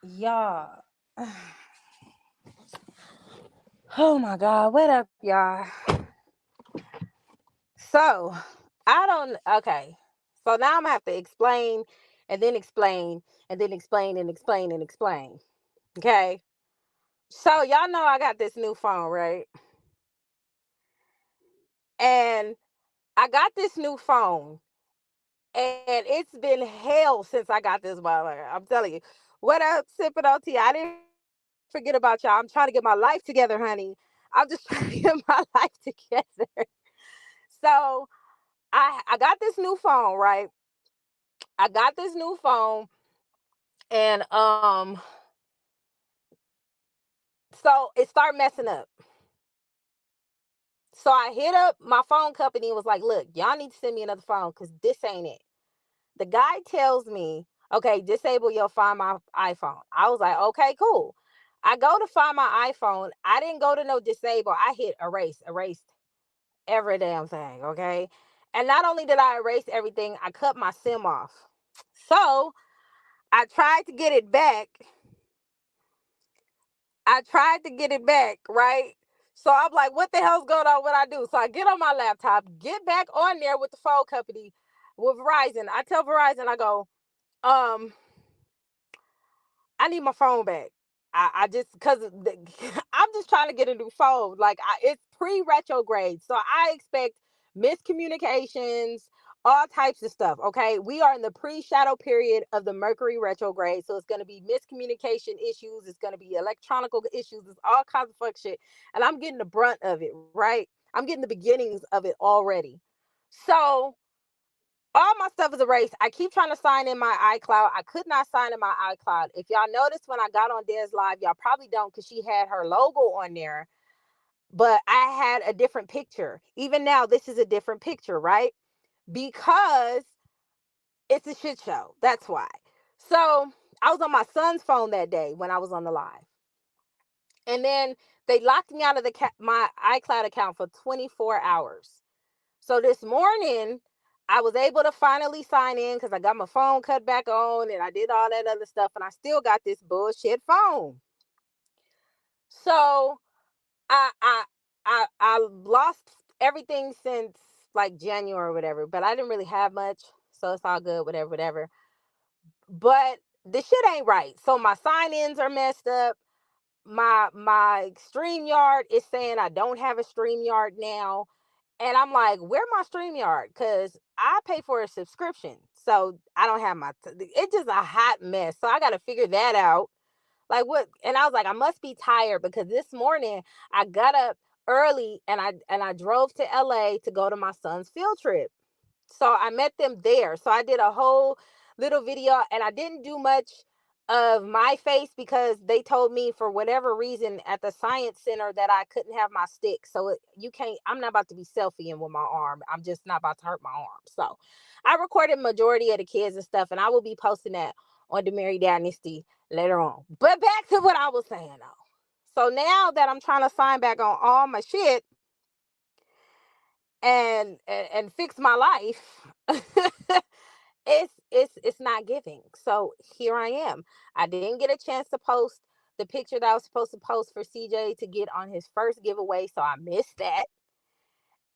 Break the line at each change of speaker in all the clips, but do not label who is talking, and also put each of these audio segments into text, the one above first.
Y'all. Oh my God. What up, y'all? So, I don't. Okay. So now I'm going to have to explain and then explain and then explain and explain and explain. Okay. So, y'all know I got this new phone, right? And I got this new phone and it's been hell since I got this motherfucker. I'm telling you. What up, Sipping OT? I didn't forget about y'all. I'm trying to get my life together, honey. I'm just trying to get my life together. So I got this new phone, right? I got this new phone, and so it started messing up. So I hit up my phone company and was like, "Look, y'all need to send me another phone because this ain't it." The guy tells me, "Okay, disable your Find My iPhone." I was like, "Okay, cool." I go to find my iPhone. I didn't go to no disable. I hit erased every damn thing. Okay, and not only did I erase everything, I cut my SIM off. So I tried to get it back. Right? So I'm like, what the hell's going on? What I do? So I get on my laptop, get back on there with the phone company with Verizon. I tell Verizon, I go, um, I need my phone back. I just because I'm just trying to get a new phone. Like it's pre-retrograde, so I expect miscommunications, all types of stuff. Okay, we are in the pre-shadow period of the Mercury retrograde, so it's going to be miscommunication issues. It's going to be electronical issues. It's all kinds of fuck shit, and I'm getting the brunt of it. Right, I'm getting the beginnings of it already. So all my stuff is erased. I keep trying to sign in my iCloud. I could not sign in my iCloud. If y'all noticed when I got on Des Live, y'all probably don't because she had her logo on there, but I had a different picture. Even now, this is a different picture, right? Because it's a shit show. That's why. So I was on my son's phone that day when I was on the live. And then they locked me out of my iCloud account for 24 hours. So this morning, I was able to finally sign in because I got my phone cut back on and I did all that other stuff, and I still got this bullshit phone. So I lost everything since like January or whatever, but I didn't really have much, so it's all good, whatever, whatever. But the shit ain't right. So my sign ins are messed up. My StreamYard is saying I don't have a StreamYard now. And I'm like, where my StreamYard? Because I pay for a subscription. So I don't have it's just a hot mess. So I got to figure that out. Like what? And I was like, I must be tired because this morning I got up early and I drove to LA to go to my son's field trip. So I met them there. So I did a whole little video and I didn't do much of my face because they told me for whatever reason at the science center that I couldn't have my stick. So you can't, I'm not about to be selfieing with my arm. I'm just not about to hurt my arm. So I recorded majority of the kids and stuff and I will be posting that on the Mary Dynasty later on. But back to what I was saying though. So now that I'm trying to sign back on all my shit, and fix my life, it's not giving. So here I am. I didn't get a chance to post the picture that I was supposed to post for CJ to get on his first giveaway, so I missed that.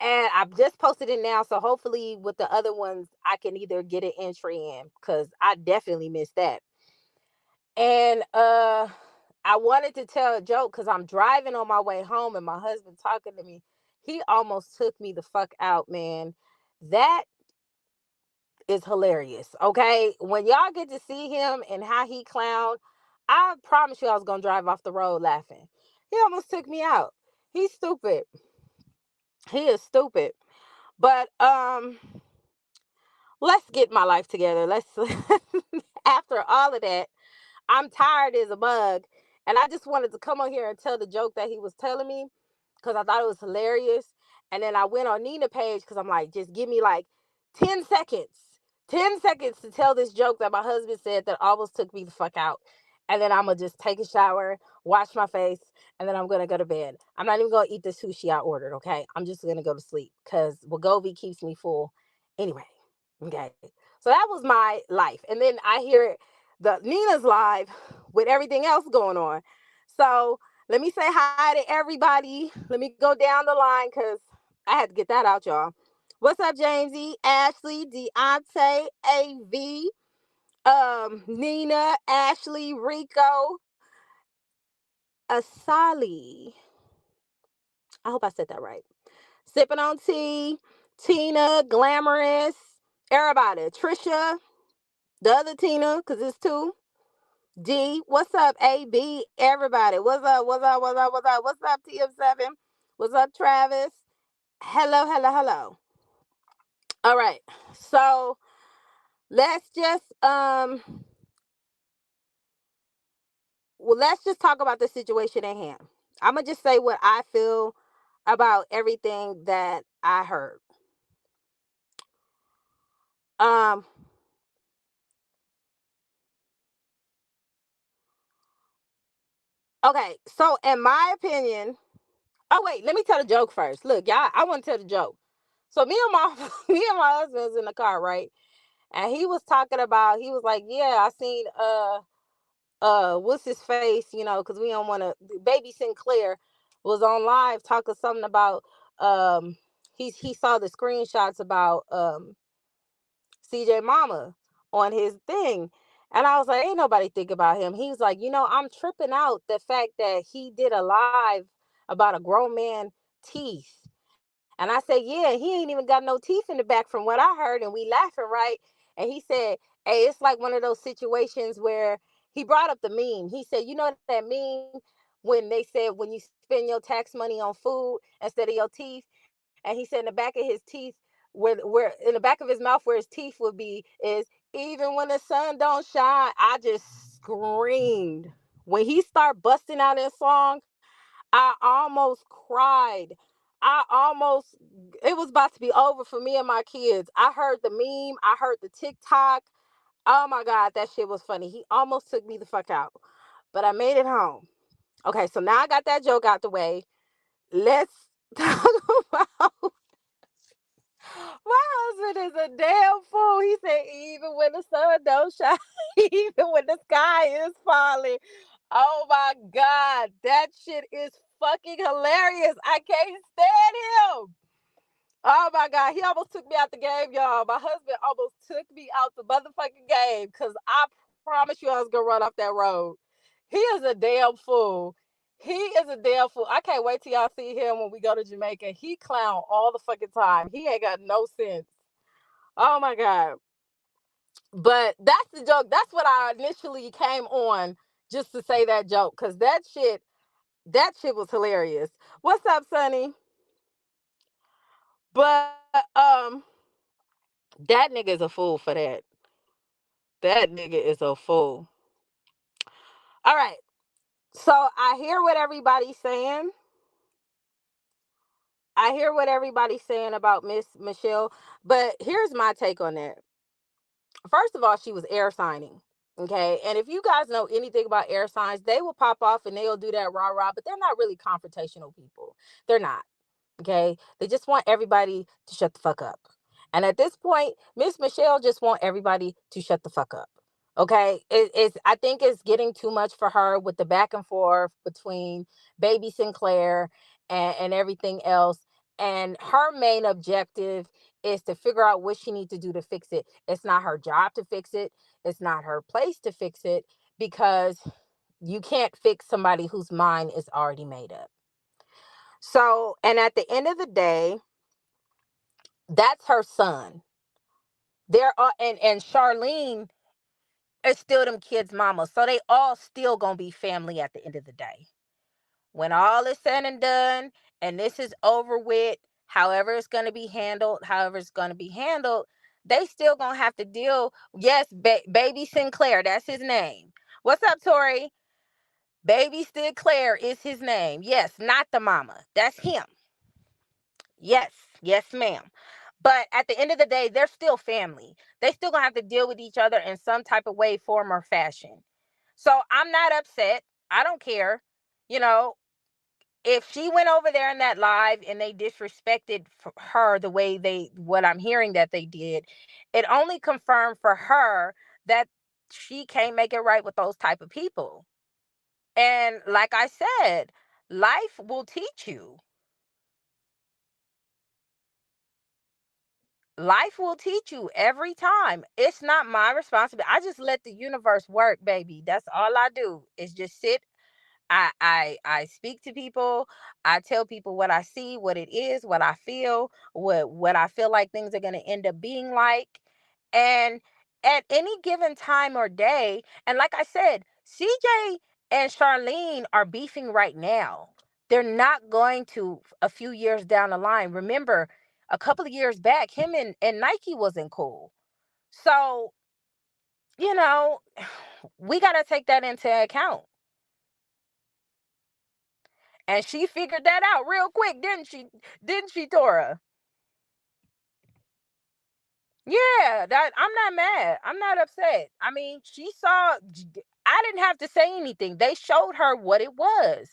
And I've just posted it now, so hopefully with the other ones I can either get an entry in because I definitely missed that. And I wanted to tell a joke because I'm driving on my way home and my husband talking to me. He almost took me the fuck out, man. That is hilarious. Okay. When y'all get to see him and how he clowned, I promise you I was gonna drive off the road laughing. He almost took me out. He's stupid. He is stupid. But let's get my life together. Let's after all of that, I'm tired as a bug. And I just wanted to come on here and tell the joke that he was telling me because I thought it was hilarious. And then I went on Nina page because I'm like, just give me like 10 seconds. 10 seconds to tell this joke that my husband said that almost took me the fuck out. And then I'm going to just take a shower, wash my face, and then I'm going to go to bed. I'm not even going to eat the sushi I ordered, okay? I'm just going to go to sleep because Wegovy keeps me full anyway. Okay. So that was my life. And then I hear the Nina's live with everything else going on. So let me say hi to everybody. Let me go down the line because I had to get that out, y'all. What's up, Jamesy, Ashley, Deontay, AV, Nina, Ashley, Rico, Asali. I hope I said that right. Sipping on tea, Tina, Glamorous, everybody, Trisha, the other Tina, because it's two. D, what's up, AB? Everybody, what's up? What's up? What's up? What's up? What's up, TF7? What's up, Travis? Hello, hello, hello. All right, so let's just let's just talk about the situation at hand. I'm gonna just say what I feel about everything that I heard. Um, okay, so in my opinion, oh wait, let me tell the joke first. Look, y'all, I want to tell the joke. So me and my me and my husband was in the car, right? And he was talking about, he was like, yeah, I seen what's his face, because we don't want to, baby Sinclair was on live talking something about he saw the screenshots about CJ Mama on his thing. And I was like, ain't nobody think about him. He was like, I'm tripping out the fact that he did a live about a grown man teeth. And I said, yeah, he ain't even got no teeth in the back from what I heard. And we laughing, right? And he said, hey, it's like one of those situations where he brought up the meme. He said, you know that meme when they said when you spend your tax money on food instead of your teeth? And he said in the back of his teeth, where in the back of his mouth where his teeth would be, is even when the sun don't shine. I just screamed. When he started busting out his song, I almost cried. I almost, it was about to be over for me and my kids. I heard the meme, I heard the TikTok. Oh my God, that shit was funny. He almost took me the fuck out, but I made it home. Okay, so now I got that joke out the way. Let's talk about my husband is a damn fool. He said, even when the sun don't shine, even when the sky is falling. Oh my God, that shit is fucking hilarious. I can't stand him. Oh my God, he almost took me out the game, y'all. My husband almost took me out the motherfucking game because I promise you I was gonna run off that road. He is a damn fool. He is a damn fool. I can't wait till y'all see him when we go to Jamaica. He clown all the fucking time. He ain't got no sense. Oh my God. But that's the joke. That's what I initially came on just to say that joke. Cause that shit was hilarious. What's up, Sonny? But that nigga is a fool for that. That nigga is a fool. All right. So I hear what everybody's saying. I hear what everybody's saying about Miss Michelle, but here's my take on that. First of all, she was air signing. Okay. And if you guys know anything about air signs, they will pop off and they'll do that rah rah, but they're not really confrontational people. They're not. Okay. They just want everybody to shut the fuck up. And at this point, Miss Michelle just want everybody to shut the fuck up. Okay. I think it's getting too much for her with the back and forth between baby Sinclair and everything else. And her main objective is to figure out what she needs to do to fix it. It's not her job to fix it. It's not her place to fix it because you can't fix somebody whose mind is already made up. So, and at the end of the day, that's her son. There are and Charlene is still them kids' mama. So they all still gonna be family at the end of the day. When all is said and done and this is over with, however it's gonna be handled, they still gonna have to deal. Yes, baby Sinclair, that's his name. What's up, Tori? Baby Sinclair is his name. Yes, not the mama. That's him. Yes, yes, ma'am. But at the end of the day, they're still family. They still gonna have to deal with each other in some type of way, form, or fashion. So I'm not upset. I don't care. You know, if she went over there in that live and they disrespected her the way what I'm hearing that they did, it only confirmed for her that she can't make it right with those type of people. And like I said, life will teach you. Life will teach you every time. It's not my responsibility. I just let the universe work, baby. That's all I do is just sit. I speak to people. I tell people what I see, what it is, what I feel, what I feel like things are going to end up being like. And at any given time or day, and like I said, CJ and Charlene are beefing right now. They're not going to a few years down the line. Remember, a couple of years back, him and Nike wasn't cool. So, you know, we got to take that into account. And she figured that out real quick, didn't she? Didn't she, Tora? Yeah, that I'm not mad. I'm not upset. I mean, she saw I didn't have to say anything. They showed her what it was.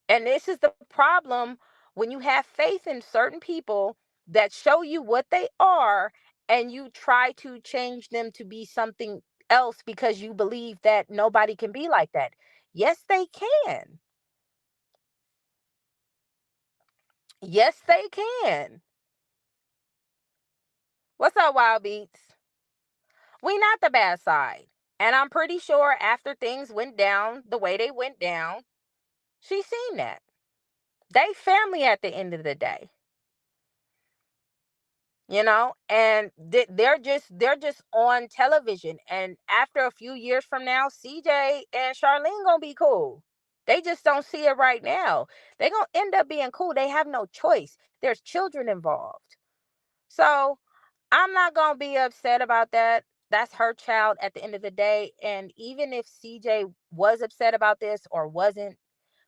And this is the problem when you have faith in certain people that show you what they are and you try to change them to be something else because you believe that nobody can be like that. Yes, they can. Yes, they can. What's up, Wild Beats? We not the bad side. And I'm pretty sure after things went down the way they went down, she seen that. They family at the end of the day. And they're just on television, and after a few years from now, CJ and Charlene gonna be cool. They just don't see it right now. They gonna end up being cool. They have no choice. There's children involved. So I'm not gonna be upset about that. That's her child at the end of the day. And even if CJ was upset about this or wasn't,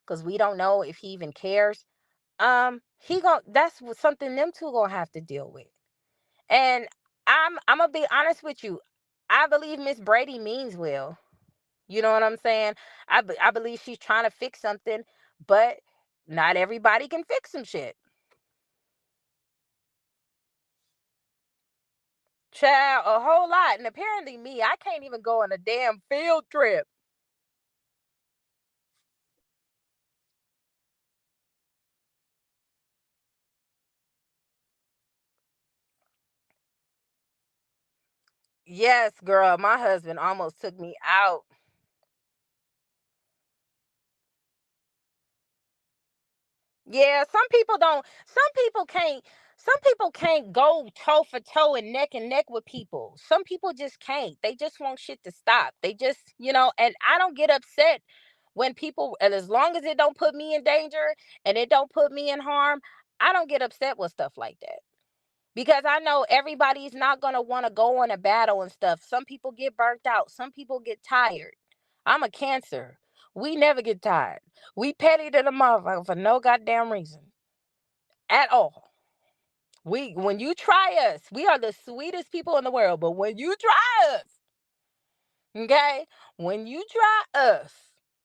because we don't know if he even cares, he gon' that's something them two gonna have to deal with. And I'm gonna be honest with you. I believe Miss Brady means well. You know what I'm saying? I believe she's trying to fix something, but not everybody can fix some shit. Child, a whole lot. And apparently me, I can't even go on a damn field trip. Yes, girl, my husband almost took me out. Yeah, some people can't go toe for toe and neck with people. Some people just can't. They just want shit to stop. They just, and I don't get upset when people, and as long as it don't put me in danger and it don't put me in harm, I don't get upset with stuff like that. Because I know everybody's not going to want to go on a battle and stuff. Some people get burnt out. Some people get tired. I'm a Cancer. We never get tired. We petty to the motherfucker for no goddamn reason at all. When you try us, we are the sweetest people in the world. But when you try us, okay, when you try us,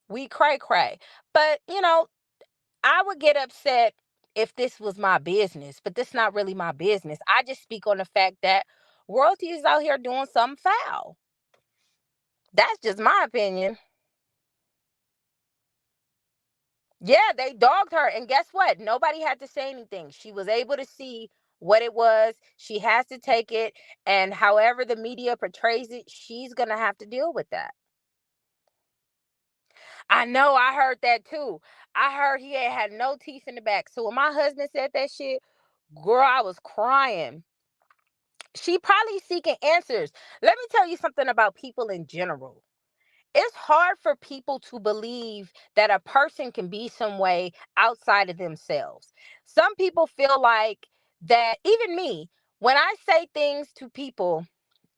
we cray cray. But I would get upset if this was my business, but this not really my business. I just speak on the fact that royalty is out here doing something foul. That's just my opinion. Yeah, they dogged her. And guess what? Nobody had to say anything. She was able to see what it was. She has to take it. And however the media portrays it, she's going to have to deal with that. I know. I heard that too. I heard he had no teeth in the back. So when my husband said that shit, girl, I was crying. She probably seeking answers. Let me tell you something about people in general. It's hard for people to believe that a person can be some way outside of themselves. Some people feel like that, even me, when I say things to people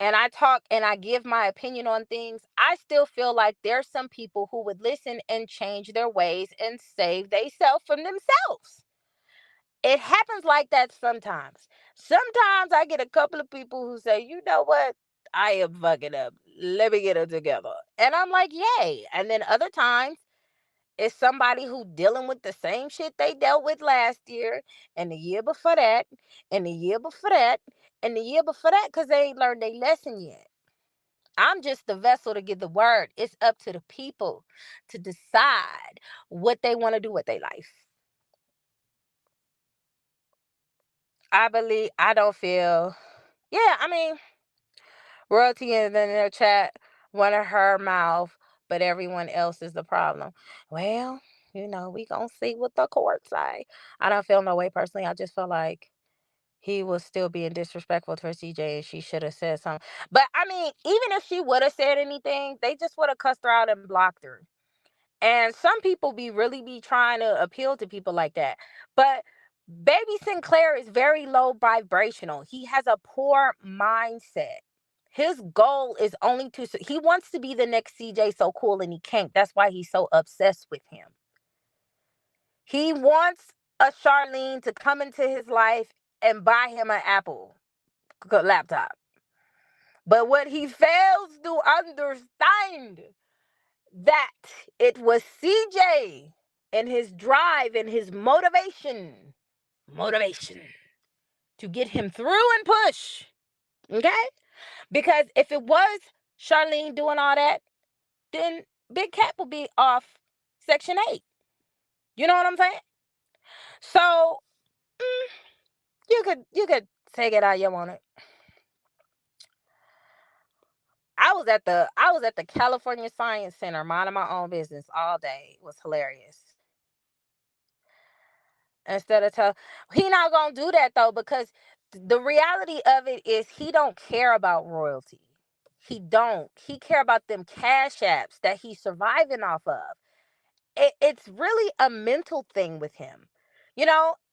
and I talk and I give my opinion on things, I still feel like there's some people who would listen and change their ways and save themselves from themselves. It happens like that sometimes. Sometimes I get a couple of people who say, you know what? I am fucking up. Let me get it together. And I'm like, yay. And then other times it's somebody who dealing with the same shit they dealt with last year and the year before that and the year before that and the year before that because they ain't learned their lesson yet. I'm just the vessel to give the word. It's up to the people to decide what they want to do with their life. I don't feel, yeah, I mean, royalty in their chat wanted her mouth, but everyone else is the problem. Well, we gonna see what the court say. I don't feel no way personally. I just feel like he was still being disrespectful to CJ and she should have said something. But I mean, even if she would have said anything, they just would have cussed her out and blocked her. And some people really be trying to appeal to people like that. But baby Sinclair is very low vibrational. He has a poor mindset. His goal is only he wants to be the next CJ so cool and he can't. That's why he's so obsessed with him. He wants a Charlene to come into his life and buy him an Apple laptop. But what he fails to understand, that it was CJ and his drive and his motivation to get him through and push. Okay? Because if it was Charlene doing all that, then Big Cat will be off Section 8. You know what I'm saying? So you could take it how you want it. I was at the California Science Center minding my own business all day. It was hilarious. Instead of he not gonna do that though, because the reality of it is he don't care about royalty. He care about them cash apps that he's surviving off of. It's really a mental thing with him,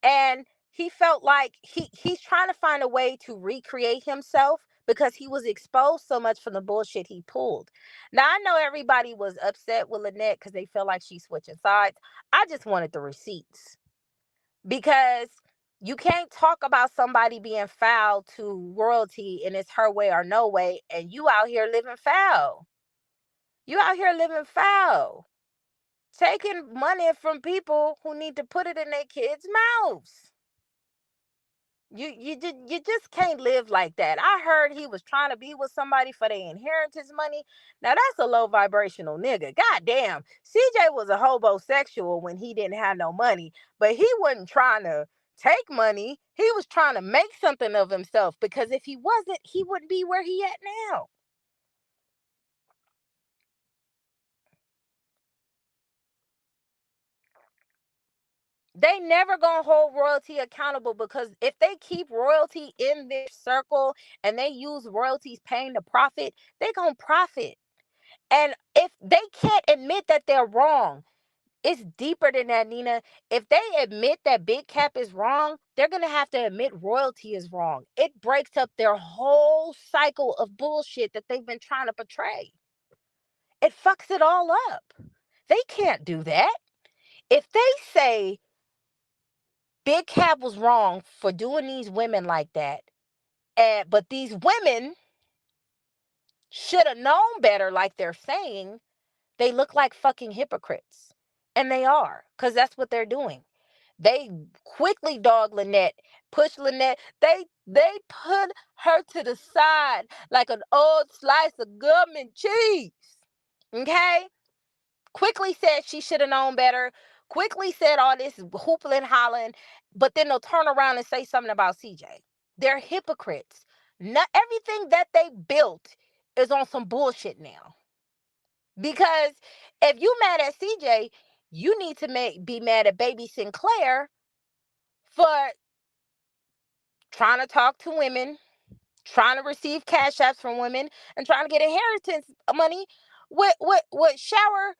and he felt like he's trying to find a way to recreate himself because he was exposed so much from the bullshit he pulled. Now I know everybody was upset with Lynette because they feel like she's switching sides. I just wanted the receipts, because you can't talk about somebody being foul to royalty and it's her way or no way, and you out here living foul. You out here living foul, taking money from people who need to put it in their kids' mouths. You just can't live like that. I heard he was trying to be with somebody for their inheritance money. Now that's a low vibrational nigga. Goddamn, CJ was a homosexual when he didn't have no money, but he wasn't trying to take money. He was trying to make something of himself, because if he wasn't, he wouldn't be where he at now. They never gonna hold royalty accountable, because if they keep royalty in their circle and they use royalties paying the profit, they gonna profit. And if they can't admit that they're wrong, it's deeper than that, Nina. If they admit that Big Cap is wrong, they're gonna have to admit royalty is wrong. It breaks up their whole cycle of bullshit that they've been trying to portray. It fucks it all up. They can't do that. If they say Big Cap was wrong for doing these women like that, but these women should have known better, like they're saying, they look like fucking hypocrites. And they are, because that's what they're doing. They quickly dog Lynette, push Lynette. They put her to the side like an old slice of gum and cheese. Okay? Quickly said she should have known better. Quickly said all this hooping and hollering, but then they'll turn around and say something about CJ. They're hypocrites. Not everything that they built is on some bullshit now. Because if you mad at CJ, you need to be mad at baby Sinclair for trying to talk to women, trying to receive cash apps from women, and trying to get inheritance money with shower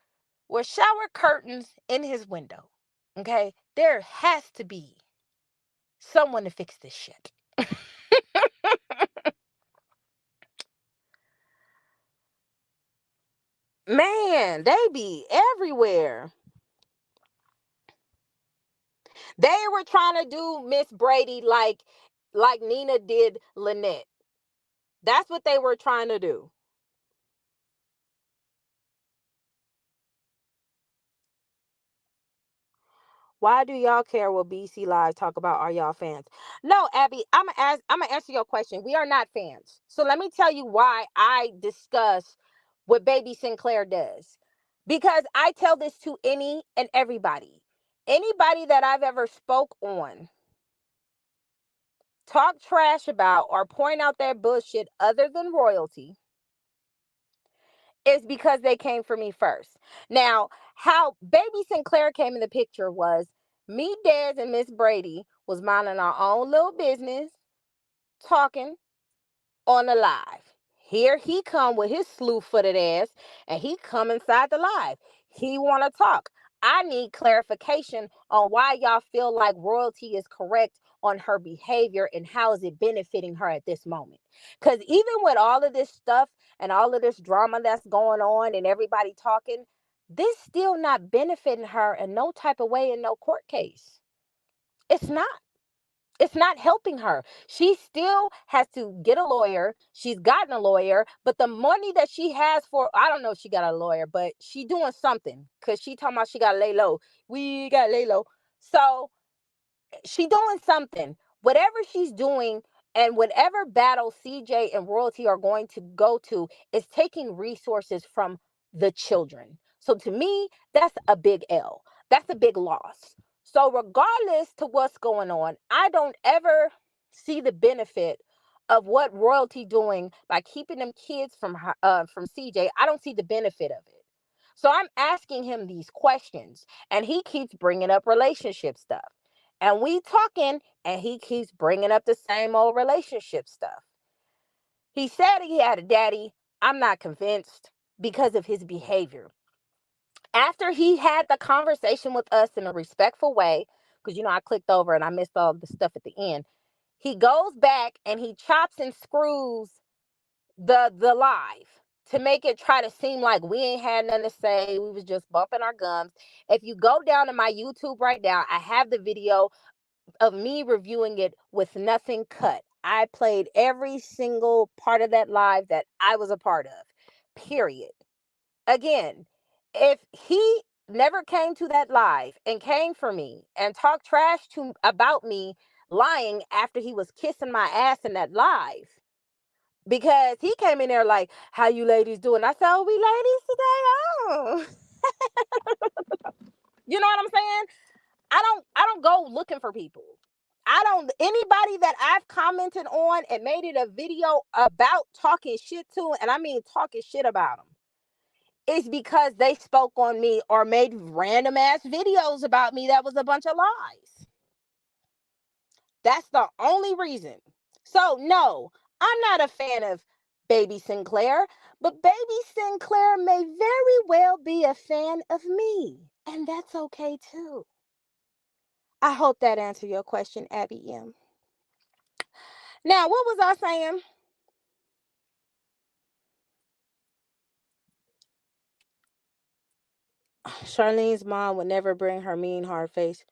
curtains in his window. Okay? There has to be someone to fix this shit. Man, they be everywhere. They were trying to do Miss Brady like Nina did Lynette. That's what they were trying to do. Why do y'all care what BC Live talk about? Are y'all fans? No, Abby, I'm gonna answer your question. We are not fans. So let me tell you why I discuss what Baby Sinclair does. Because I tell this to any and everybody. Anybody that I've ever spoke on, talk trash about, or point out their bullshit other than royalty is because they came for me first. Now, how Baby Sinclair came in the picture was me, Des, and Miss Brady was minding our own little business, talking on the live. Here he come with his slew-footed ass, and he come inside the live. He want to talk. I need clarification on why y'all feel like royalty is correct on her behavior and how is it benefiting her at this moment. Because even with all of this stuff and all of this drama that's going on and everybody talking, this still not benefiting her in no type of way in no court case. It's not. It's not helping her. She still has to get a lawyer. She's gotten a lawyer, but the money that she has for, I don't know if she got a lawyer, but she doing something because she talking about she got to lay low. We got to lay low. So she doing something. Whatever she's doing and whatever battle CJ and royalty are going to go to is taking resources from the children. So to me, that's a big L. That's a big loss. So regardless to what's going on, I don't ever see the benefit of what royalty doing by keeping them kids from CJ. I don't see the benefit of it. So I'm asking him these questions, and he keeps bringing up relationship stuff. And we talking, and he keeps bringing up the same old relationship stuff. He said he had a daddy. I'm not convinced because of his behavior. After he had the conversation with us in a respectful way, because, I clicked over and I missed all the stuff at the end, he goes back and he chops and screws the live to make it try to seem like we ain't had nothing to say. We was just bumping our gums. If you go down to my YouTube right now, I have the video of me reviewing it with nothing cut. I played every single part of that live that I was a part of. Period. Again, if he never came to that live and came for me and talked trash about me lying after he was kissing my ass in that live, because he came in there like, how you ladies doing? I said, oh, we ladies today. Oh. You know what I'm saying? I don't go looking for people. I don't, anybody that I've commented on and made it a video about talking shit to, and I mean talking shit about them, it's because they spoke on me or made random ass videos about me that was a bunch of lies. That's the only reason. So no, I'm not a fan of Baby Sinclair, but Baby Sinclair may very well be a fan of me, and that's okay too. I hope that answered your question, Abby M. Now, what was I saying? Charlene's mom would never bring her mean hard face.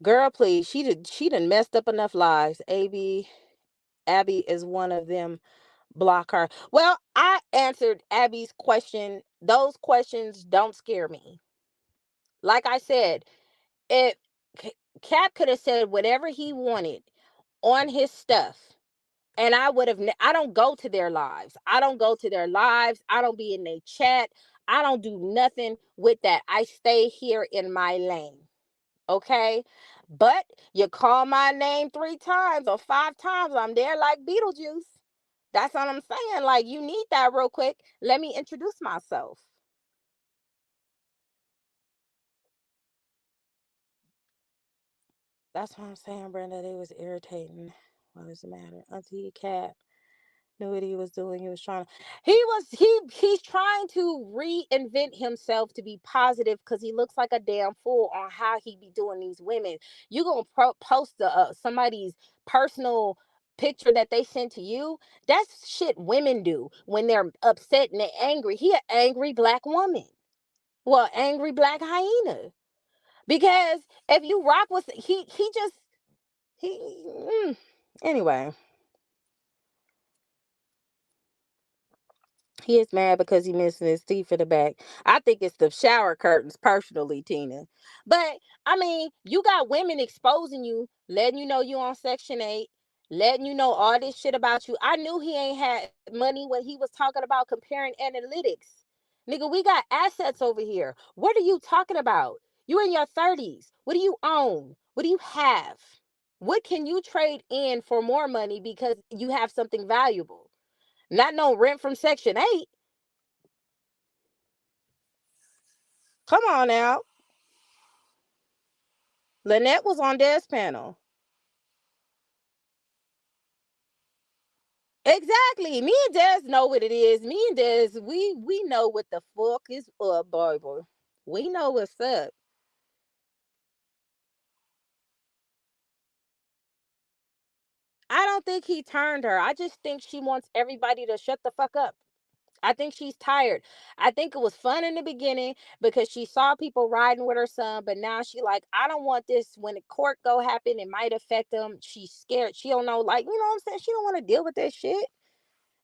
Girl, please. She done messed up enough lives. Abby is one of them. Block her. Well, I answered Abby's question. Those questions don't scare me. Like I said, if Cap could have said whatever he wanted on his stuff, and I would have. I don't go to their lives. I don't go to their lives. I don't be in their chat. I don't do nothing with that. I stay here in my lane. Okay? But you call my name 3 times or 5 times, I'm there like Beetlejuice. That's what I'm saying. Like, you need that real quick. Let me introduce myself. That's what I'm saying, Brenda. It was irritating. What does it matter? Auntie Cat knew what he was doing. He was trying to, he's trying to reinvent himself to be positive because he looks like a damn fool on how he be doing these women. You gonna post somebody's personal picture that they sent to you? That's shit women do when they're upset and they're angry. He an angry black woman. Well, angry black hyena. Because if you rock with he just he anyway. He is mad because he missing his teeth in the back. I think it's the shower curtains, personally, Tina. But I mean, you got women exposing you, letting you know you on Section 8, letting you know all this shit about you. I knew he ain't had money when he was talking about comparing analytics. Nigga, we got assets over here. What are you talking about? You in your 30s. What do you own? What do you have? What can you trade in for more money because you have something valuable? Not no rent from Section 8. Come on now. Lynette was on Des panel. Exactly. Me and Des know what it is. Me and Des, we know what the fuck is up, baby. We know what's up. I don't think he turned her. I just think she wants everybody to shut the fuck up. I think she's tired. I think it was fun in the beginning because she saw people riding with her son, but now she like, I don't want this when the court go happen. It might affect them. She's scared. She don't know, like, you know what I'm saying? She don't want to deal with that shit.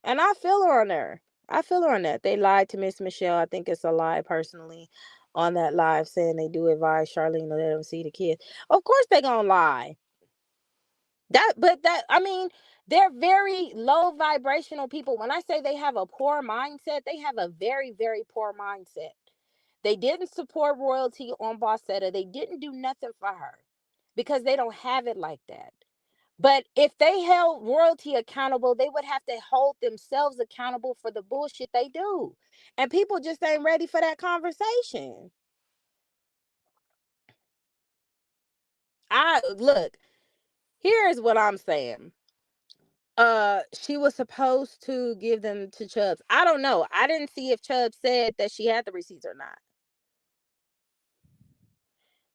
And I feel her on her. I feel her on that. They lied to Miss Michelle. I think it's a lie, personally, on that live, saying they do advise Charlene to let them see the kid. Of course they gonna lie. But I mean, they're very low vibrational people. When I say they have a poor mindset, they have a very, very poor mindset. They didn't support royalty on Bossetta. They didn't do nothing for her because they don't have it like that. But if they held royalty accountable, they would have to hold themselves accountable for the bullshit they do. And people just ain't ready for that conversation. I look, here's what I'm saying. She was supposed to give them to Chubbs. I don't know. I didn't see if Chubbs said that she had the receipts or not.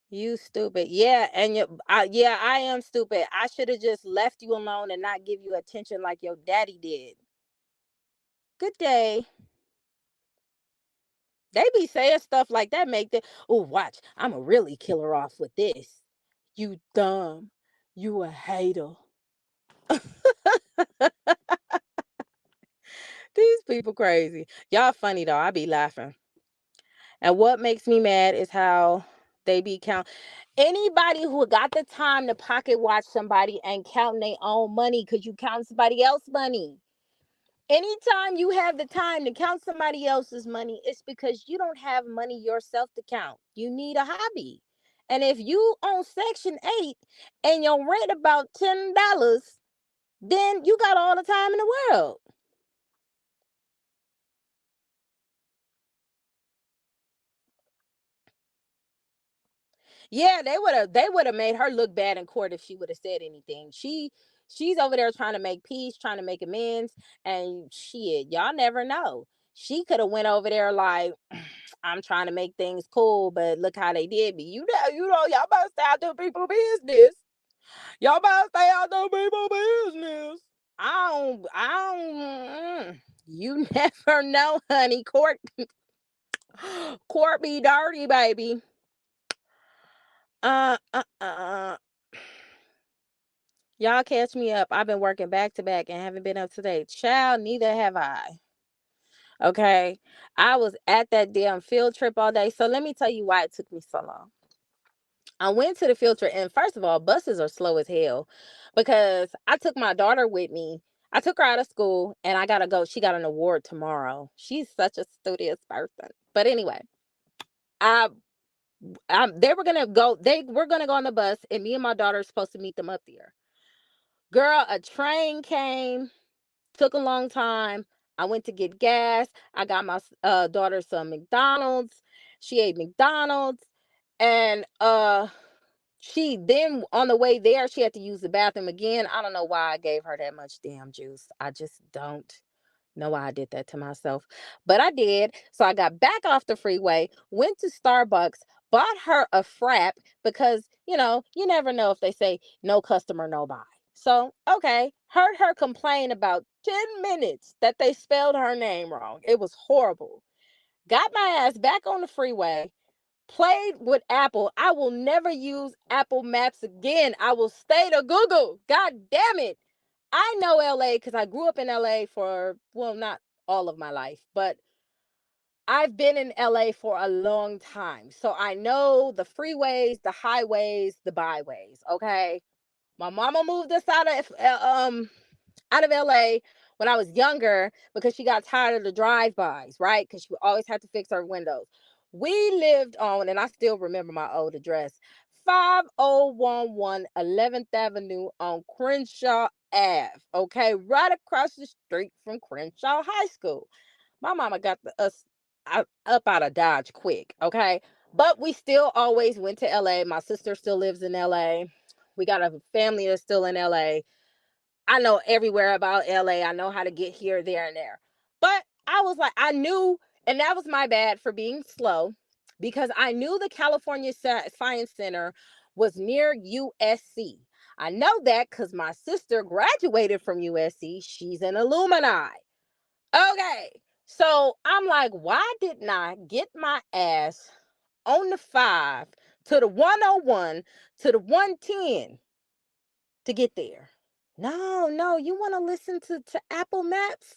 You stupid. Yeah, and yeah, I am stupid. I should have just left you alone and not give you attention like your daddy did. Good day. They be saying stuff like that, make them, oh, watch, I'ma really kill her off with this. You dumb. You a hater. These people crazy. Y'all funny though. I be laughing. And what makes me mad is how they be count. Anybody who got the time to pocket watch somebody and counting their own money because you count somebody else's money. Anytime you have the time to count somebody else's money, it's because you don't have money yourself to count. You need a hobby. And if you on Section 8 and your rent about $10, then you got all the time in the world. Yeah, they would have made her look bad in court if she would have said anything. She's over there trying to make peace, trying to make amends, and shit, y'all never know. She could have went over there like, I'm trying to make things cool, but look how they did me. You know, y'all better stay out the people business. Y'all better stay out the people business. You never know, honey. Court be dirty, baby. Uh, uh, uh. Y'all catch me up. I've been working back to back and haven't been up today. Child, neither have I. Okay. I was at that damn field trip all day. So let me tell you why it took me so long. I went to the field trip, and first of all, buses are slow as hell because I took my daughter with me. I took her out of school and I gotta go. She got an award tomorrow. She's such a studious person. But anyway, I they were gonna go, they were gonna go on the bus, and me and my daughter are supposed to meet them up there. Girl, a train came, took a long time. I went to get gas. I got my daughter some McDonald's. She ate McDonald's, and she then on the way there, she had to use the bathroom again. I don't know why I gave her that much damn juice. I just don't know why I did that to myself. But I did. So I got back off the freeway, went to Starbucks, bought her a frap because, you never know if they say no customer, no buy. So, okay, heard her complain about 10 minutes that they spelled her name wrong. It was horrible. Got my ass back on the freeway, played with Apple. I will never use Apple Maps again. I will stay to Google. God damn it. I know LA because I grew up in LA for, well, not all of my life, but I've been in LA for a long time. So I know the freeways, the highways, the byways, okay? My mama moved us out of LA when I was younger because she got tired of the drive-bys, right? Because she always had to fix her windows. We lived on, and I still remember my old address, 5011 11th Avenue on Crenshaw Ave, okay? Right across the street from Crenshaw High School. My mama got us up out of Dodge quick, okay? But we still always went to LA. My sister still lives in LA. We got a family that's still in LA. I know everywhere about LA. I know how to get here, there, and there. But I was like, I knew, and that was my bad for being slow because I knew the California Science Center was near USC. I know that because my sister graduated from USC. She's an alumni. Okay. So I'm like, why didn't I get my ass on the 5 to the 101 to the 110 to get there? No, no, you want to listen to Apple Maps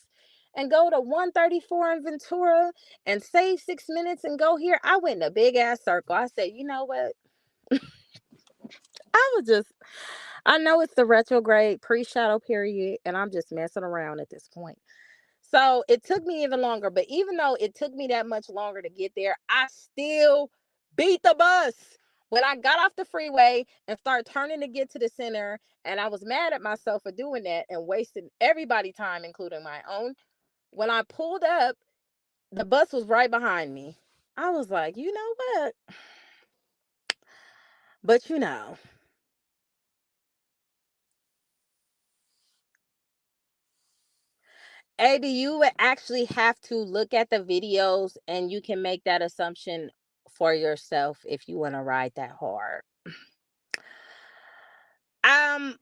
and go to 134 in Ventura and save 6 minutes and go here? I went in a big ass circle. I said, you know what? I was just, I know it's the retrograde pre shadow period, and I'm just messing around at this point. So it took me even longer, but even though it took me that much longer to get there, I still beat the bus. When I got off the freeway and started turning to get to the center, and I was mad at myself for doing that and wasting everybody's time, including my own. When I pulled up, the bus was right behind me. I was like, you know what? But Ada, you would actually have to look at the videos and you can make that assumption for yourself if you want to ride that hard.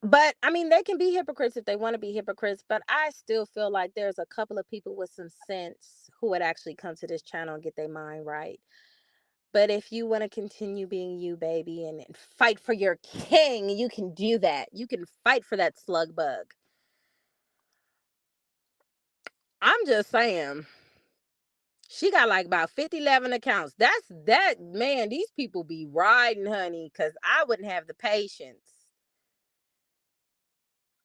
But I mean, they can be hypocrites if they want to be hypocrites, but I still feel like there's a couple of people with some sense who would actually come to this channel and get their mind right. But if you want to continue being you, baby, and fight for your king, you can do that. You can fight for that slug bug. I'm just saying, she got like about 50, 11 accounts. That's that, man. These people be riding, honey, because I wouldn't have the patience.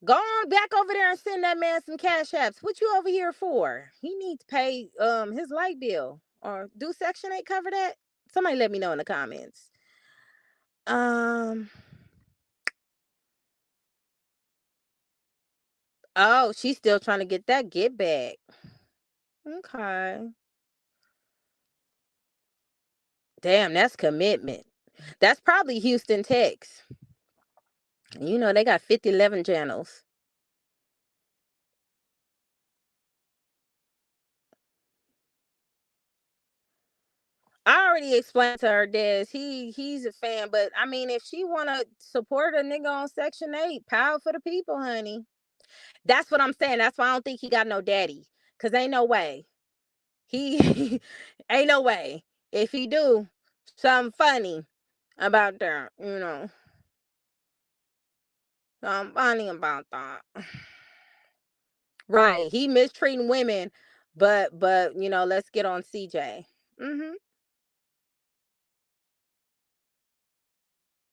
Go on back over there and send that man some cash apps. What you over here for? He needs to pay his light bill. Or do Section 8 cover that? Somebody let me know in the comments. Um oh, she's still trying to get that get back. Okay. Damn, that's commitment. That's probably Houston Tex. You know they got 50, 11 channels. I already explained to her, Des. He's a fan, but I mean, if she wanna support a nigga on Section 8, power for the people, honey. That's what I'm saying. That's why I don't think he got no daddy. Cause ain't no way. He ain't no way. If he do, something funny about that, something funny about that. Right. He mistreating women, but let's get on CJ. Hmm.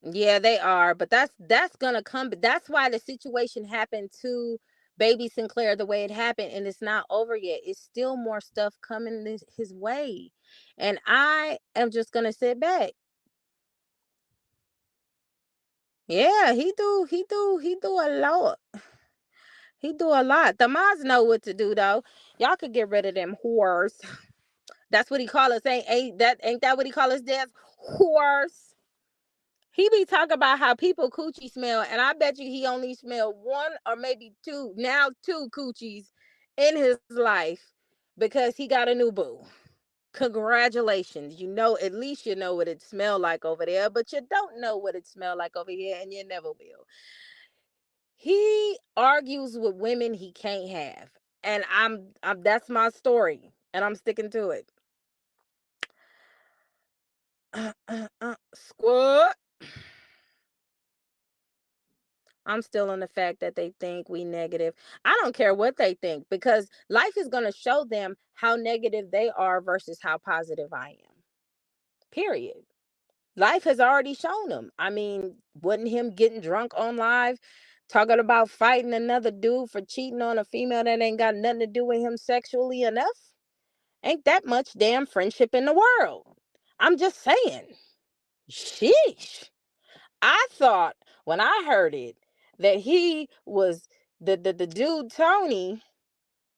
Yeah, they are, but that's gonna come. That's why the situation happened to baby Sinclair the way it happened, and it's not over yet. It's still more stuff coming his way, and I am just gonna sit back. Yeah, he do a lot. He do a lot. The moms know what to do though. Y'all could get rid of them whores. That's what he call us. Ain't that what he call us, Des? Whores. He be talking about how people coochie smell, and I bet you he only smelled one or maybe two, now two coochies in his life because he got a new boo. Congratulations. At least you know what it smelled like over there, but you don't know what it smelled like over here, and you never will. He argues with women he can't have. And I'm that's my story, and I'm sticking to it. Squad. I'm still on the fact that they think we negative. I don't care what they think because life is going to show them how negative they are versus how positive I am. Period. Life has already shown them. I mean, wasn't him getting drunk on live, talking about fighting another dude for cheating on a female that ain't got nothing to do with him sexually enough? Ain't that much damn friendship in the world. I'm just saying. Sheesh. I thought when I heard it that he was the dude Tony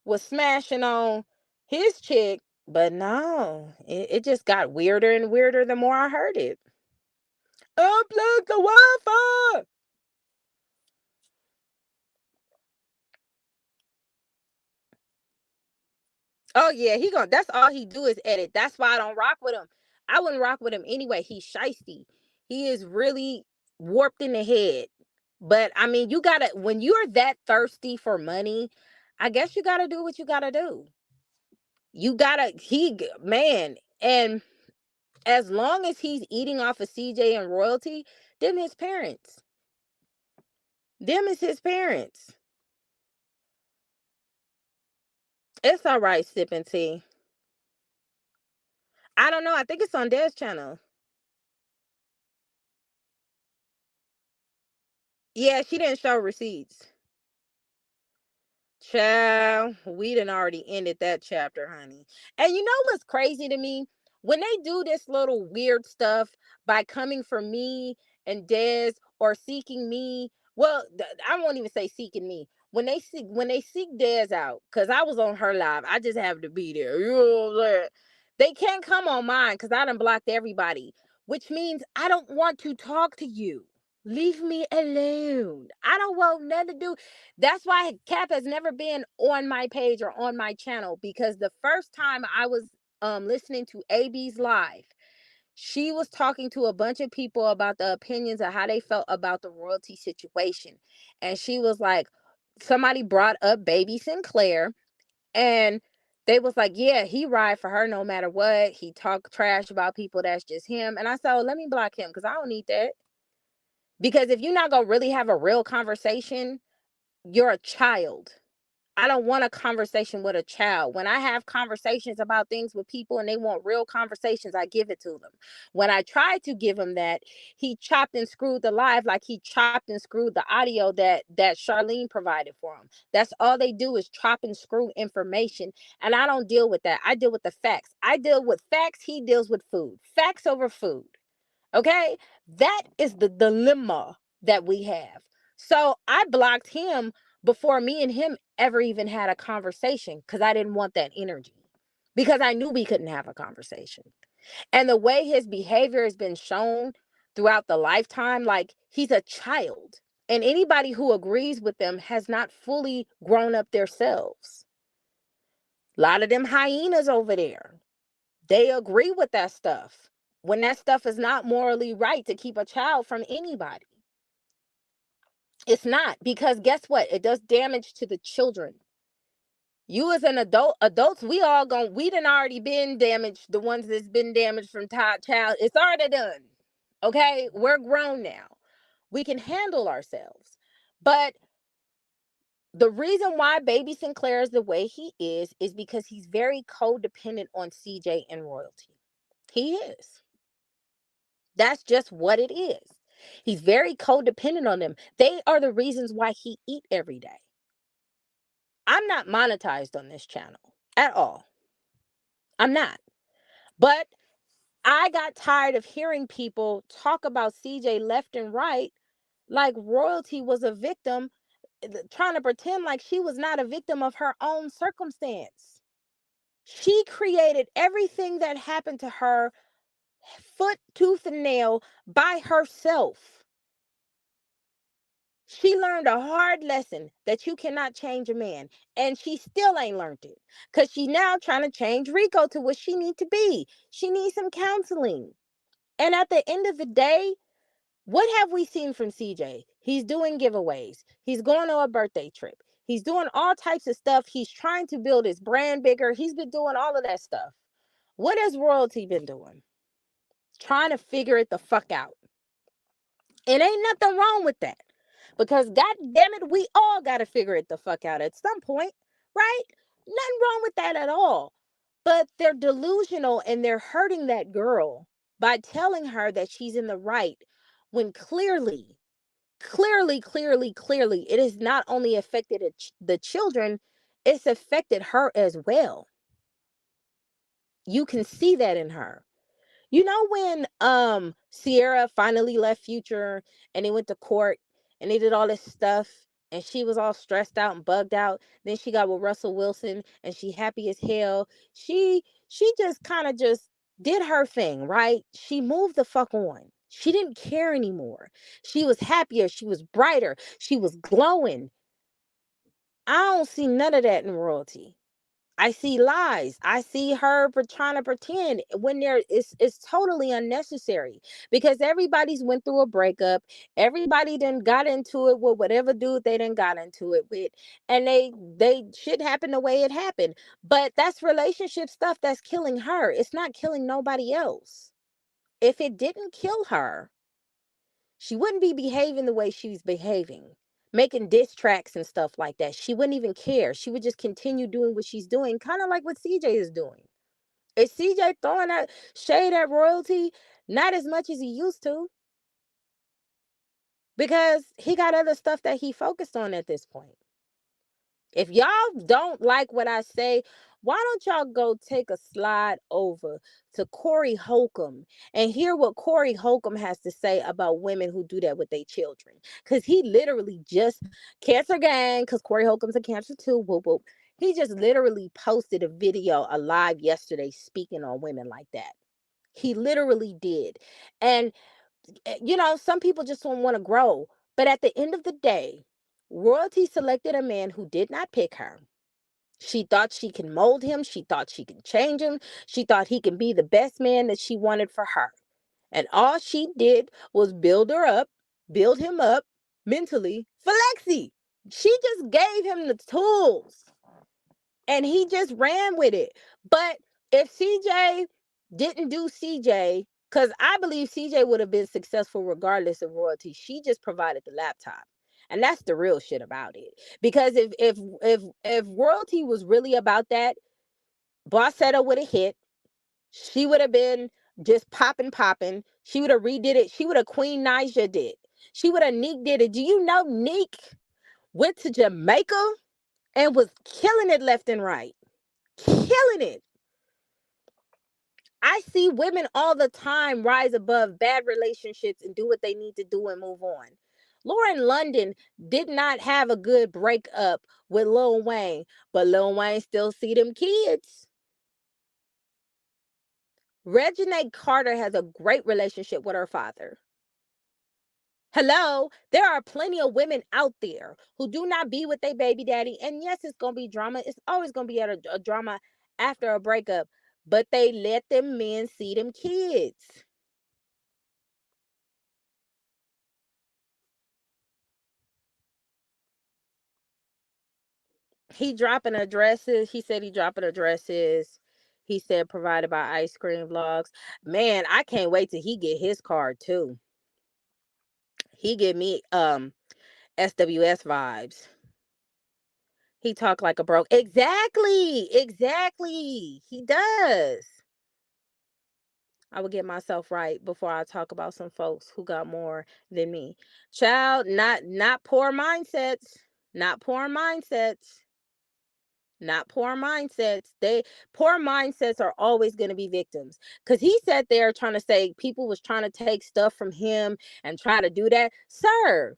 was smashing on his chick, but no, it just got weirder and weirder the more I heard it. Unplug the Wi-Fi. Oh yeah, he gonna. That's all he do is edit. That's why I don't rock with him. I wouldn't rock with him anyway. He's shisty. He is really warped in the head. But I mean, you gotta when you're that thirsty for money, I guess you gotta do what you gotta do. You gotta man, and as long as he's eating off of CJ and royalty, them his parents. Them is his parents. It's all right sipping tea. I don't know. I think it's on Des channel. Yeah, she didn't show receipts. Child, we done already ended that chapter, honey. And you know what's crazy to me? When they do this little weird stuff by coming for me and Des or seeking me, well, I won't even say seeking me. When they seek Des out, because I was on her live, I just have to be there. You know what I'm saying? They can't come on mine because I done blocked everybody, which means I don't want to talk to you. Leave me alone. I don't want nothing to do. That's why Cap has never been on my page or on my channel because the first time I was listening to AB's live, she was talking to a bunch of people about the opinions of how they felt about the royalty situation. And she was like, somebody brought up baby Sinclair and they was like, yeah, he ride for her no matter what. He talk trash about people. That's just him. And I said, oh, let me block him because I don't need that. Because if you're not going to really have a real conversation, you're a child. I don't want a conversation with a child. When I have conversations about things with people and they want real conversations, I give it to them. When I tried to give him that, he chopped and screwed the live like he chopped and screwed the audio that Charlene provided for him. That's all they do is chop and screw information. And I don't deal with that. I deal with the facts. I deal with facts. He deals with food. Facts over food. Okay? That is the dilemma that we have. So I blocked him before me and him ever even had a conversation because I didn't want that energy. Because I knew we couldn't have a conversation. And the way his behavior has been shown throughout the lifetime, like he's a child. And anybody who agrees with them has not fully grown up themselves. A lot of them hyenas over there, they agree with that stuff when that stuff is not morally right to keep a child from anybody. It's not because guess what? It does damage to the children. You as an adults, we all gone. We done already been damaged. The ones that's been damaged from child, it's already done. Okay, we're grown now. We can handle ourselves. But the reason why Baby Sinclair is the way he is because he's very codependent on CJ and royalty. He is. That's just what it is. He's very codependent on them. They are the reasons why he eat every day. I'm not monetized on this channel at all. I'm not. But I got tired of hearing people talk about CJ left and right like royalty was a victim, trying to pretend like she was not a victim of her own circumstance. She created everything that happened to her foot, tooth, and nail by herself. She learned a hard lesson that you cannot change a man. And she still ain't learned it. Because she now trying to change Rico to what she need to be. She needs some counseling. And at the end of the day, what have we seen from CJ? He's doing giveaways. He's going on a birthday trip. He's doing all types of stuff. He's trying to build his brand bigger. He's been doing all of that stuff. What has royalty been doing? Trying to figure it the fuck out. It ain't nothing wrong with that. Because god damn it, we all got to figure it the fuck out at some point, right? Nothing wrong with that at all. But they're delusional and they're hurting that girl by telling her that she's in the right when clearly it has not only affected the children, it's affected her as well. You can see that in her. You know when Sierra finally left Future and they went to court and they did all this stuff and she was all stressed out and bugged out. Then she got with Russell Wilson and she happy as hell. She just kind of just did her thing, right? She moved the fuck on. She didn't care anymore. She was happier, she was brighter, she was glowing. I don't see none of that in royalty. I see lies. I see her trying to pretend when it's totally unnecessary because everybody's went through a breakup. Everybody done got into it with whatever dude they done got into it with, and they shit happened the way it happened. But that's relationship stuff that's killing her. It's not killing nobody else. If it didn't kill her, she wouldn't be behaving the way she's behaving, making diss tracks and stuff like that. She wouldn't even care. She would just continue doing what she's doing, kind of like what CJ is doing. Is CJ throwing that shade at royalty? Not as much as he used to, because he got other stuff that he focused on at this point. If y'all don't like what I say, why don't y'all go take a slide over to Corey Holcomb and hear what Corey Holcomb has to say about women who do that with their children? Because he literally just, Cancer Gang, because Corey Holcomb's a cancer too, whoop whoop. He just literally posted a video, a live yesterday, speaking on women like that. He literally did. And, some people just don't want to grow. But at the end of the day, royalty selected a man who did not pick her. She thought she can mold him. She thought she can change him. She thought he can be the best man that she wanted for her. And all she did was build him up mentally for Lexi. She just gave him the tools and he just ran with it. But if CJ didn't do CJ, because I believe CJ would have been successful regardless of royalty, she just provided the laptop. And that's the real shit about it. Because if royalty was really about that, Bossetta would have hit. She would have been just popping. She would have redid it. She would have Queen Naija did. She would have Neek did it. Do you know Neek went to Jamaica and was killing it left and right? Killing it. I see women all the time rise above bad relationships and do what they need to do and move on. Lauren London did not have a good breakup with Lil Wayne, but Lil Wayne still see them kids. Reginae Carter has a great relationship with her father. Hello, there are plenty of women out there who do not be with their baby daddy. And yes, it's going to be drama. It's always going to be a drama after a breakup. But they let them men see them kids. He dropping addresses. He said he dropping addresses. He said provided by Ice Cream Vlogs. Man, I can't wait till he get his card too. He give me SWS vibes. He talk like a broke. Exactly. He does. I would get myself right before I talk about some folks who got more than me. Child, not poor mindsets. Not poor mindsets. Not poor mindsets. They Poor mindsets are always going to be victims. Cause he sat there trying to say people was trying to take stuff from him and try to do that. Sir,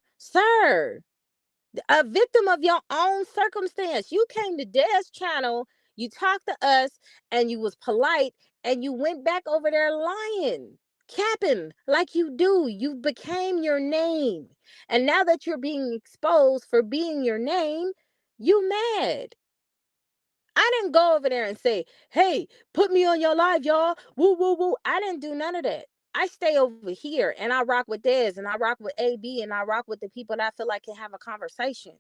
a victim of your own circumstance. You came to Des channel, you talked to us, and you was polite, and you went back over there lying, capping like you do. You became your name. And now that you're being exposed for being your name, you mad. I didn't go over there and say, hey, put me on your live, y'all. Woo, woo, woo. I didn't do none of that. I stay over here and I rock with Dez and I rock with AB and I rock with the people that I feel like can have a conversation.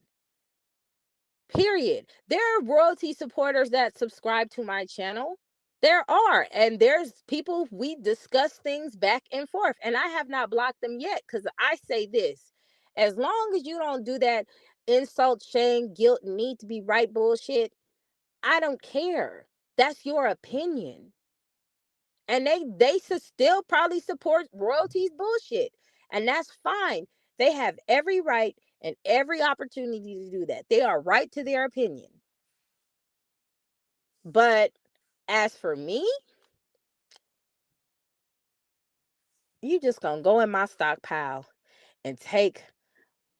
Period. There are royalty supporters that subscribe to my channel. There are. And there's people, we discuss things back and forth. And I have not blocked them yet because I say this. As long as you don't do that insult, shame, guilt, need to be right bullshit, I don't care. That's your opinion. And they still probably support royalties bullshit. And that's fine. They have every right and every opportunity to do that. They are right to their opinion. But as for me, you just gonna go in my stockpile and take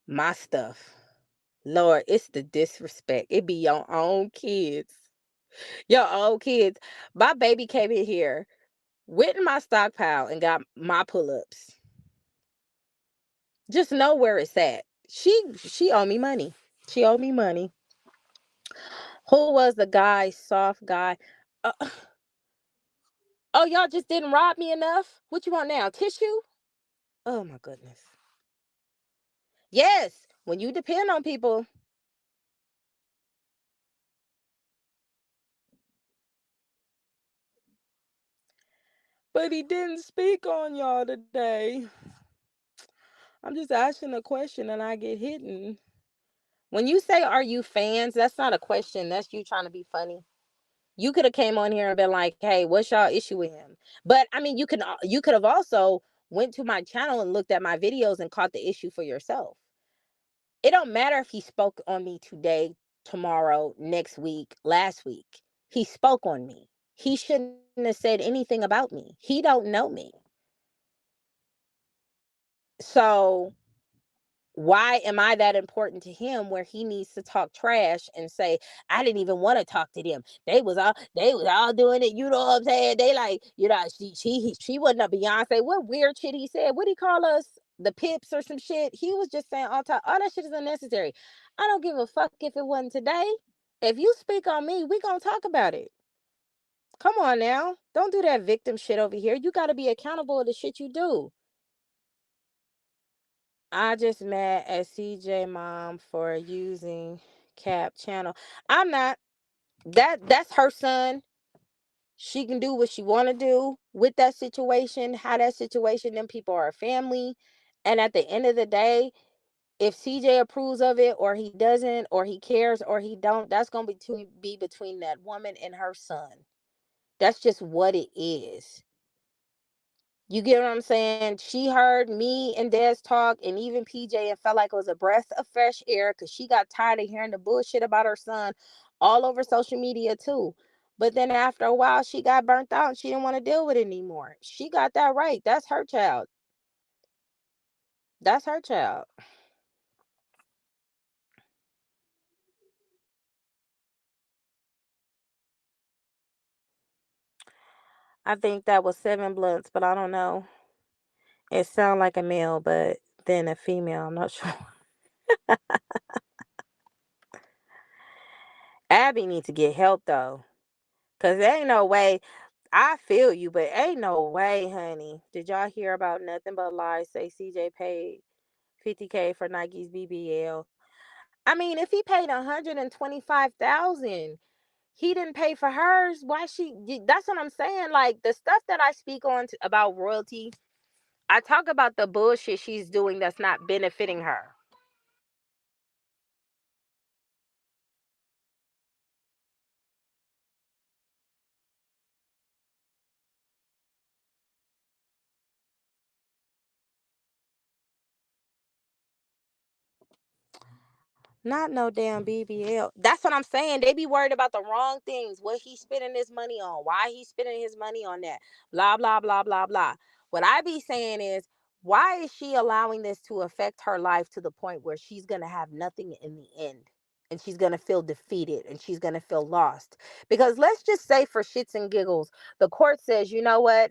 my stuff. Lord, it's the disrespect. It be your own kids. Your own kids. My baby came in here, went in my stockpile and got my pull-ups. Just know where it's at. She owe me money. She owed me money. Who was the guy, soft guy? Uh, oh, y'all just didn't rob me enough? What you want now? Tissue? Oh my goodness. Yes, when you depend on people. But he didn't speak on y'all today. I'm just asking a question and I get hidden. When you say, "Are you fans?" That's not a question. That's you trying to be funny. You could have came on here and been like, "Hey, what's y'all issue with him?" But I mean, you could have also went to my channel and looked at my videos and caught the issue for yourself. It don't matter if he spoke on me today, tomorrow, next week, last week. He spoke on me. He shouldn't have said anything about me. He don't know me. So why am I that important to him where he needs to talk trash and say, I didn't even want to talk to them. They was all doing it. You know what I'm saying? They like, she wasn't a Beyonce. What weird shit he said. What he call us? The pips or some shit. He was just saying all that shit is unnecessary. I don't give a fuck if it wasn't today. If you speak on me, we gonna talk about it. Come on now. Don't do that victim shit over here. You gotta be accountable of the shit you do. I just mad at CJ mom for using Cap channel. I'm not. That's her son. She can do what she want to do with that situation. How that situation, them people are a family. And at the end of the day, if CJ approves of it or he doesn't or he cares or he don't, that's going to be between that woman and her son. That's just what it is. You get what I'm saying? She heard me and Des talk and even PJ and felt like it was a breath of fresh air because she got tired of hearing the bullshit about her son all over social media too. But then after a while, she got burnt out and she didn't want to deal with it anymore. She got that right. That's her child. That's her child. I think that was 7 blunts, but I don't know. It sounded like a male, but then a female. I'm not sure. Abby needs to get help though. Cause there ain't no way. I feel you, but ain't no way, honey. Did y'all hear about nothing but lies? Say CJ paid 50K for Nike's BBL. I mean, if he paid 125,000, he didn't pay for hers. Why that's what I'm saying. Like the stuff that I speak on about royalty, I talk about the bullshit she's doing that's not benefiting her. Not no damn BBL. That's what I'm saying. They be worried about the wrong things. What he's spending his money on. Why he's spending his money on that. Blah, blah, blah, blah, blah. What I be saying is, why is she allowing this to affect her life to the point where she's going to have nothing in the end? And she's going to feel defeated and she's going to feel lost. Because let's just say for shits and giggles, the court says, you know what?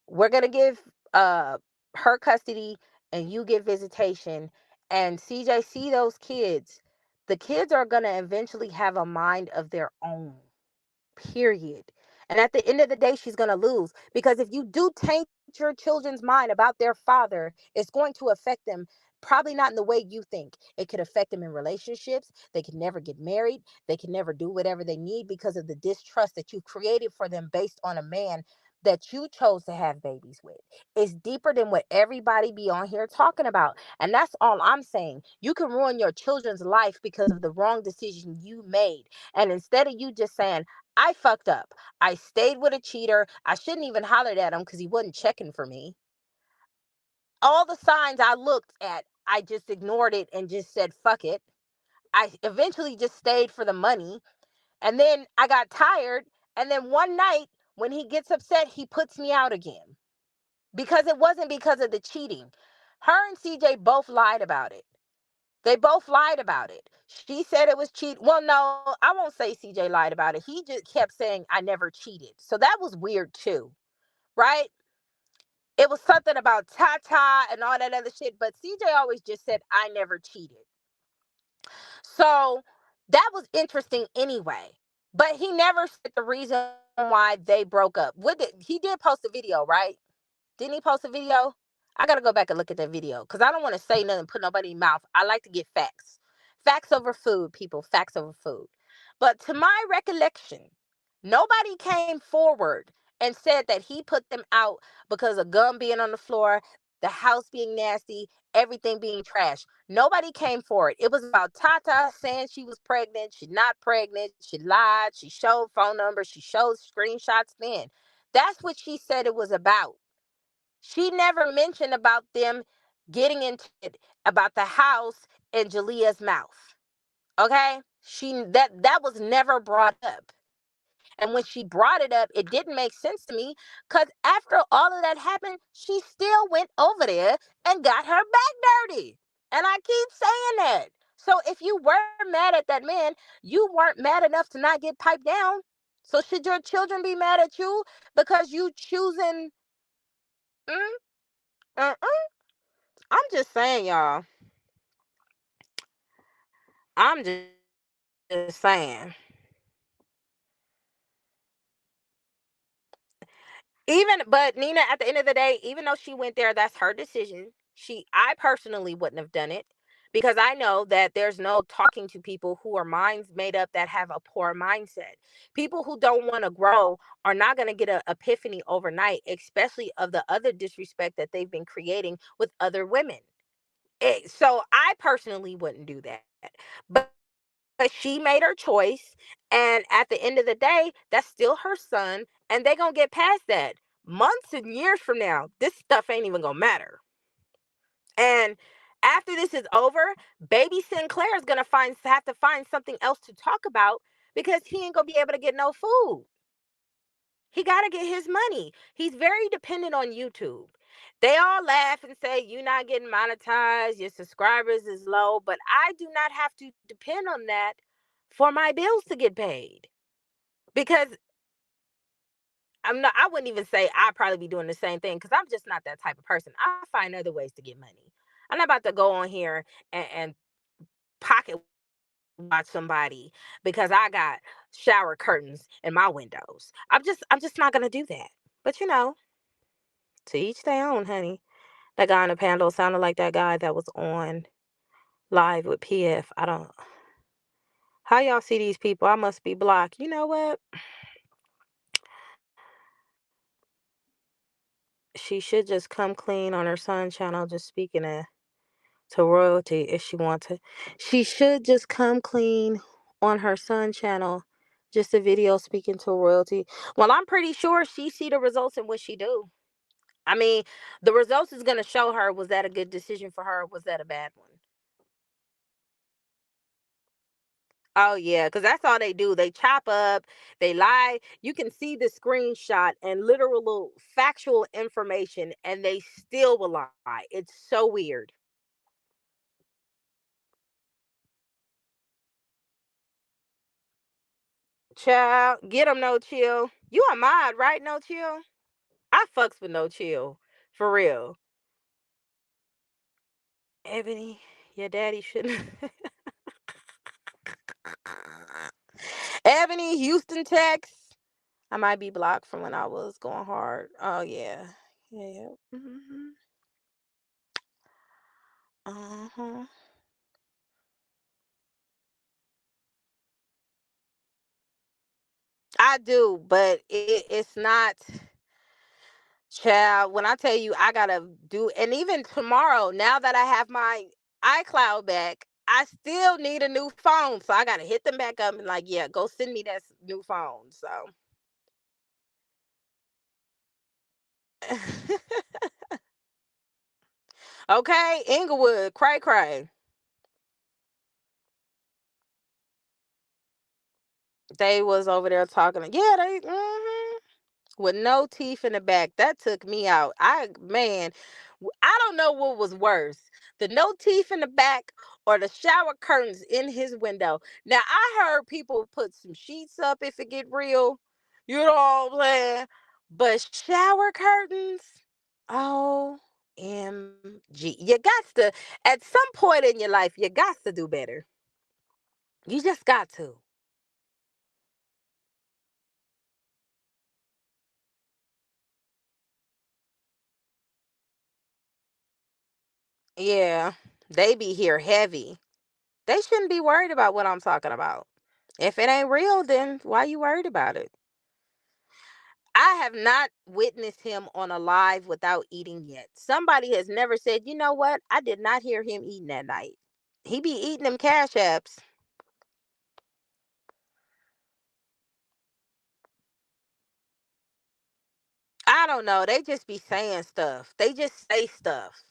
We're gonna give her custody and you get visitation and CJ see those kids. The kids are gonna eventually have a mind of their own, period. And at the end of the day, she's gonna lose because if you do taint your children's mind about their father, it's going to affect them. Probably not in the way you think. It could affect them in relationships. They can never get married. They can never do whatever they need because of the distrust that you created for them based on a man that you chose to have babies with. It's deeper than what everybody be on here talking about. And that's all I'm saying. You can ruin your children's life because of the wrong decision you made. And instead of you just saying, I fucked up, I stayed with a cheater, I shouldn't even hollered at him because he wasn't checking for me. All the signs I looked at, I just ignored it and just said, fuck it. I eventually just stayed for the money. And then I got tired. And then one night, when he gets upset, he puts me out again. Because it wasn't because of the cheating. Her and CJ both lied about it. They both lied about it. She said it was cheat. Well, no, I won't say CJ lied about it. He just kept saying, I never cheated. So that was weird too, right? It was something about Tata and all that other shit. But CJ always just said, I never cheated. So that was interesting anyway. But he never said the reason why they broke up. He did post a video, right? Didn't he post a video? I gotta go back and look at that video because I don't want to say nothing, put nobody in mouth. I like to get facts. Facts over food, people. Facts over food. But to my recollection, nobody came forward and said that he put them out because of gum being on the floor, the house being nasty, everything being trash. Nobody came forward. It was about Tata saying she was pregnant. She's not pregnant. She lied. She showed phone numbers. She showed screenshots then. That's what she said it was about. She never mentioned about them getting into it about the house in Jalea's mouth. Okay? That was never brought up. And when she brought it up, it didn't make sense to me because after all of that happened, she still went over there and got her back dirty. And I keep saying that. So if you were mad at that man, you weren't mad enough to not get piped down. So should your children be mad at you because you choosing? Mm, uh-uh. I'm just saying, y'all. I'm just saying. But Nina, at the end of the day, even though she went there, that's her decision. I personally wouldn't have done it because I know that there's no talking to people who are minds made up that have a poor mindset. People who don't want to grow are not going to get an epiphany overnight, especially of the other disrespect that they've been creating with other women. So I personally wouldn't do that. But she made her choice, and at the end of the day, that's still her son, and they gonna get past that. Months and years from now, this stuff ain't even gonna matter. And after this is over, baby Sinclair is gonna have to find something else to talk about because he ain't gonna be able to get no food. He got to get his money. He's very dependent on YouTube. They all laugh and say, you're not getting monetized, your subscribers is low, but I do not have to depend on that for my bills to get paid. Because I wouldn't even say I'd probably be doing the same thing because I'm just not that type of person. I find other ways to get money. I'm not about to go on here and pocket watch somebody because I got shower curtains in my windows. I'm just not gonna do that. But to each their own, honey. That guy in the panel sounded like that guy that was on live with PF. I don't. How y'all see these people? I must be blocked. You know what? She should just come clean on her son channel, just speaking to royalty if she wants to. She should just come clean on her son channel, just a video speaking to royalty. Well, I'm pretty sure she see the results in what she do. I mean, the results is gonna show her, was that a good decision for her? Or was that a bad one? Oh yeah, because that's all they do. They chop up, they lie. You can see the screenshot and literal factual information, and they still will lie. It's so weird. Child, get them, no chill. You a mod, right? No chill. I fucks with no chill, for real. Ebony, your daddy shouldn't. Ebony, Houston, Texas. I might be blocked from when I was going hard. Oh yeah, yeah. Mm-hmm. Uh-huh. I do, but it's not. Child, when I tell you I gotta do, and even tomorrow, now that I have my iCloud back, I still need a new phone. So I gotta hit them back up and like, yeah, go send me that new phone. So okay, Inglewood, cray cray. They was over there talking. Yeah, they. With no teeth in the back. That took me out. I don't know what was worse. The no teeth in the back or the shower curtains in his window. Now I heard people put some sheets up if it get real. You know what I'm saying? But shower curtains, OMG. You got to, at some point in your life, you got to do better. You just got to. Yeah. They be here heavy. They shouldn't be worried about what I'm talking about. If it ain't real, then why you worried about it? I have not witnessed him on a live without eating yet. Somebody has never said, you know what? I did not hear him eating that night. He be eating them cash apps. I don't know. They just be saying stuff. They just say stuff.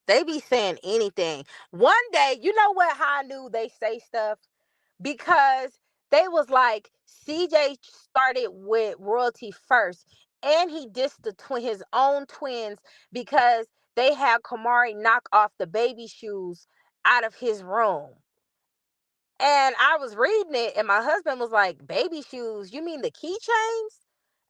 They be saying anything. One day, you know what? How I knew they say stuff? Because they was like CJ started with royalty first, and he dissed his own twins because they had Kamari knock off the baby shoes out of his room. And I was reading it, and my husband was like, "Baby shoes? You mean the keychains?"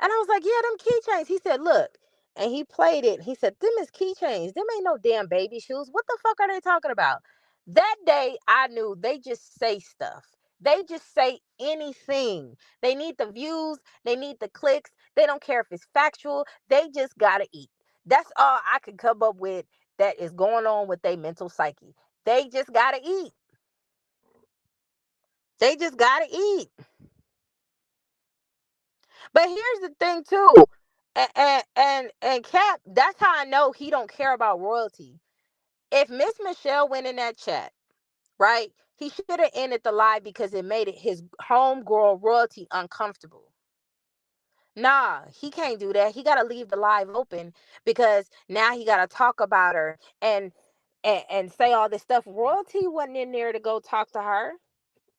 And I was like, "Yeah, them keychains." He said, "Look," and he played it. He said, "Them is keychains. Them ain't no damn baby shoes. What the fuck are they talking about?" That day, I knew they just say stuff. They just say anything. They need the views. They need the clicks. They don't care if it's factual. They just gotta eat. That's all I could come up with that is going on with their mental psyche. They just gotta eat. They just gotta eat. But here's the thing too, and Cap, that's how I know he don't care about royalty. If Miss Michelle went in that chat, right, he should have ended the live because it made it his homegirl royalty uncomfortable. Nah, he can't do that. He gotta leave the live open because now he gotta talk about her and say all this stuff. Royalty wasn't in there to go talk to her.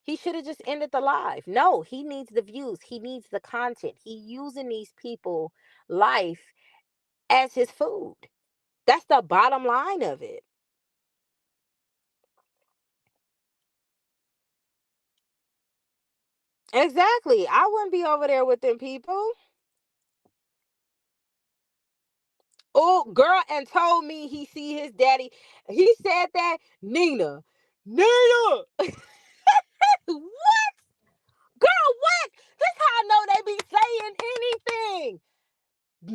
He should have just ended the live. No, he needs the views. He needs the content. He using these people life as his food. That's the bottom line of it. Exactly. I wouldn't be over there with them people. Oh, girl, and told me he see his daddy. He said that Nina. Nina. What? Girl, what? This how I know they be saying anything.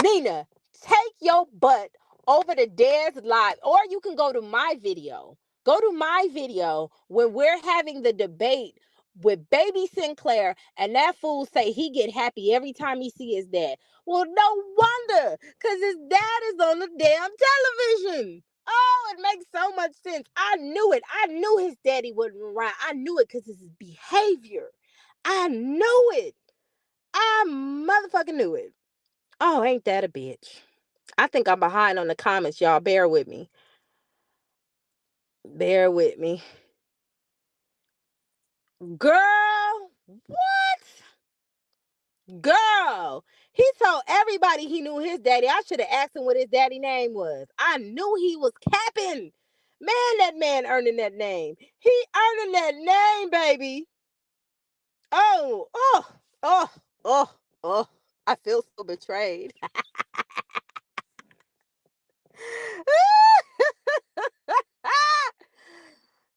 Nina, take your butt over to Dad's live, or you can go to my video. Go to my video when we're having the debate with baby Sinclair, and that fool say he get happy every time he see his dad. Well, no wonder, because his dad is on the damn television. Oh, it makes so much sense. I knew it. I knew his daddy wasn't right. I knew it because of his behavior. I knew it. I motherfucking knew it. Oh, ain't that a bitch? I think I'm behind on the comments, y'all. Bear with me. Bear with me. Girl, what? Girl, he told everybody he knew his daddy. I should have asked him what his daddy name was. I knew he was capping. Man, that man earning that name. He earning that name, baby. Oh, oh, oh, oh, oh. I feel so betrayed.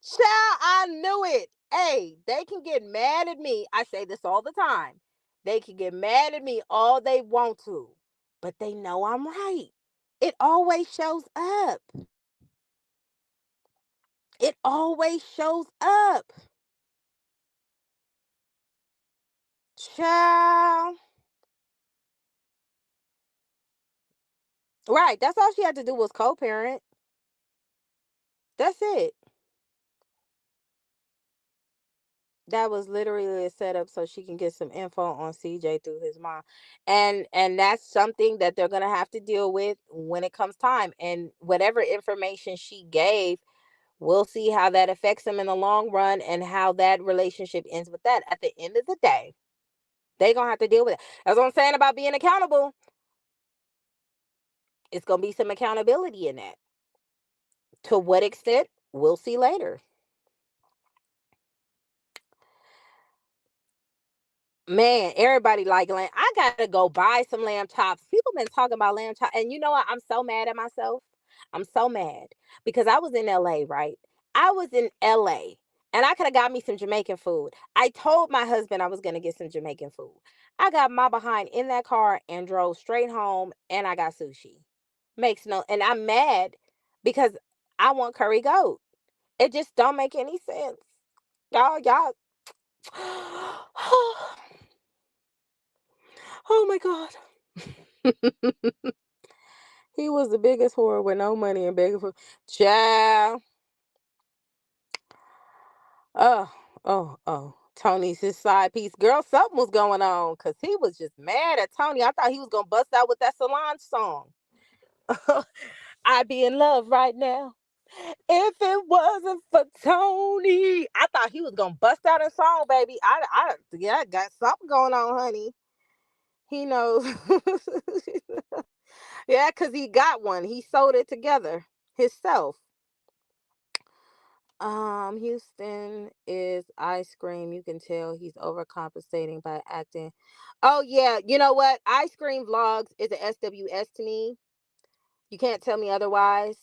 Child, I knew it. Hey, they can get mad at me. I say this all the time. They can get mad at me all they want to, but they know I'm right. It always shows up. It always shows up. Child. Right. That's all she had to do was co-parent. That's it. That was literally a setup so she can get some info on CJ through his mom. And that's something that they're gonna have to deal with when it comes time. And whatever information she gave, we'll see how that affects them in the long run and how that relationship ends with that. At the end of the day, they gonna have to deal with it. That's what I'm saying about being accountable. It's gonna be some accountability in that. To what extent, we'll see later. Man, everybody like lamb. I gotta go buy some lamb chops. People been talking about lamb chops, and you know what? I'm so mad at myself. I'm so mad because I was in LA, right? I was in LA, and I could have got me some Jamaican food. I told my husband I was gonna get some Jamaican food. I got my behind in that car and drove straight home, and I got sushi. Makes no, and I'm mad because I want curry goat. It just don't make any sense, y'all. Oh my god. He was the biggest whore with no money and begging for child. Oh, Tony's his side piece. Girl, something was going on because he was just mad at Tony. I thought he was gonna bust out with that Solange song. I'd be in love right now. If it wasn't for Tony. I thought he was gonna bust out a song, baby. Yeah, I got something going on, honey. He knows. Yeah, because he got one. He sold it together himself. Houston is ice cream. You can tell he's overcompensating by acting. Oh yeah, you know what? Ice cream vlogs is a SWS to me. You can't tell me otherwise.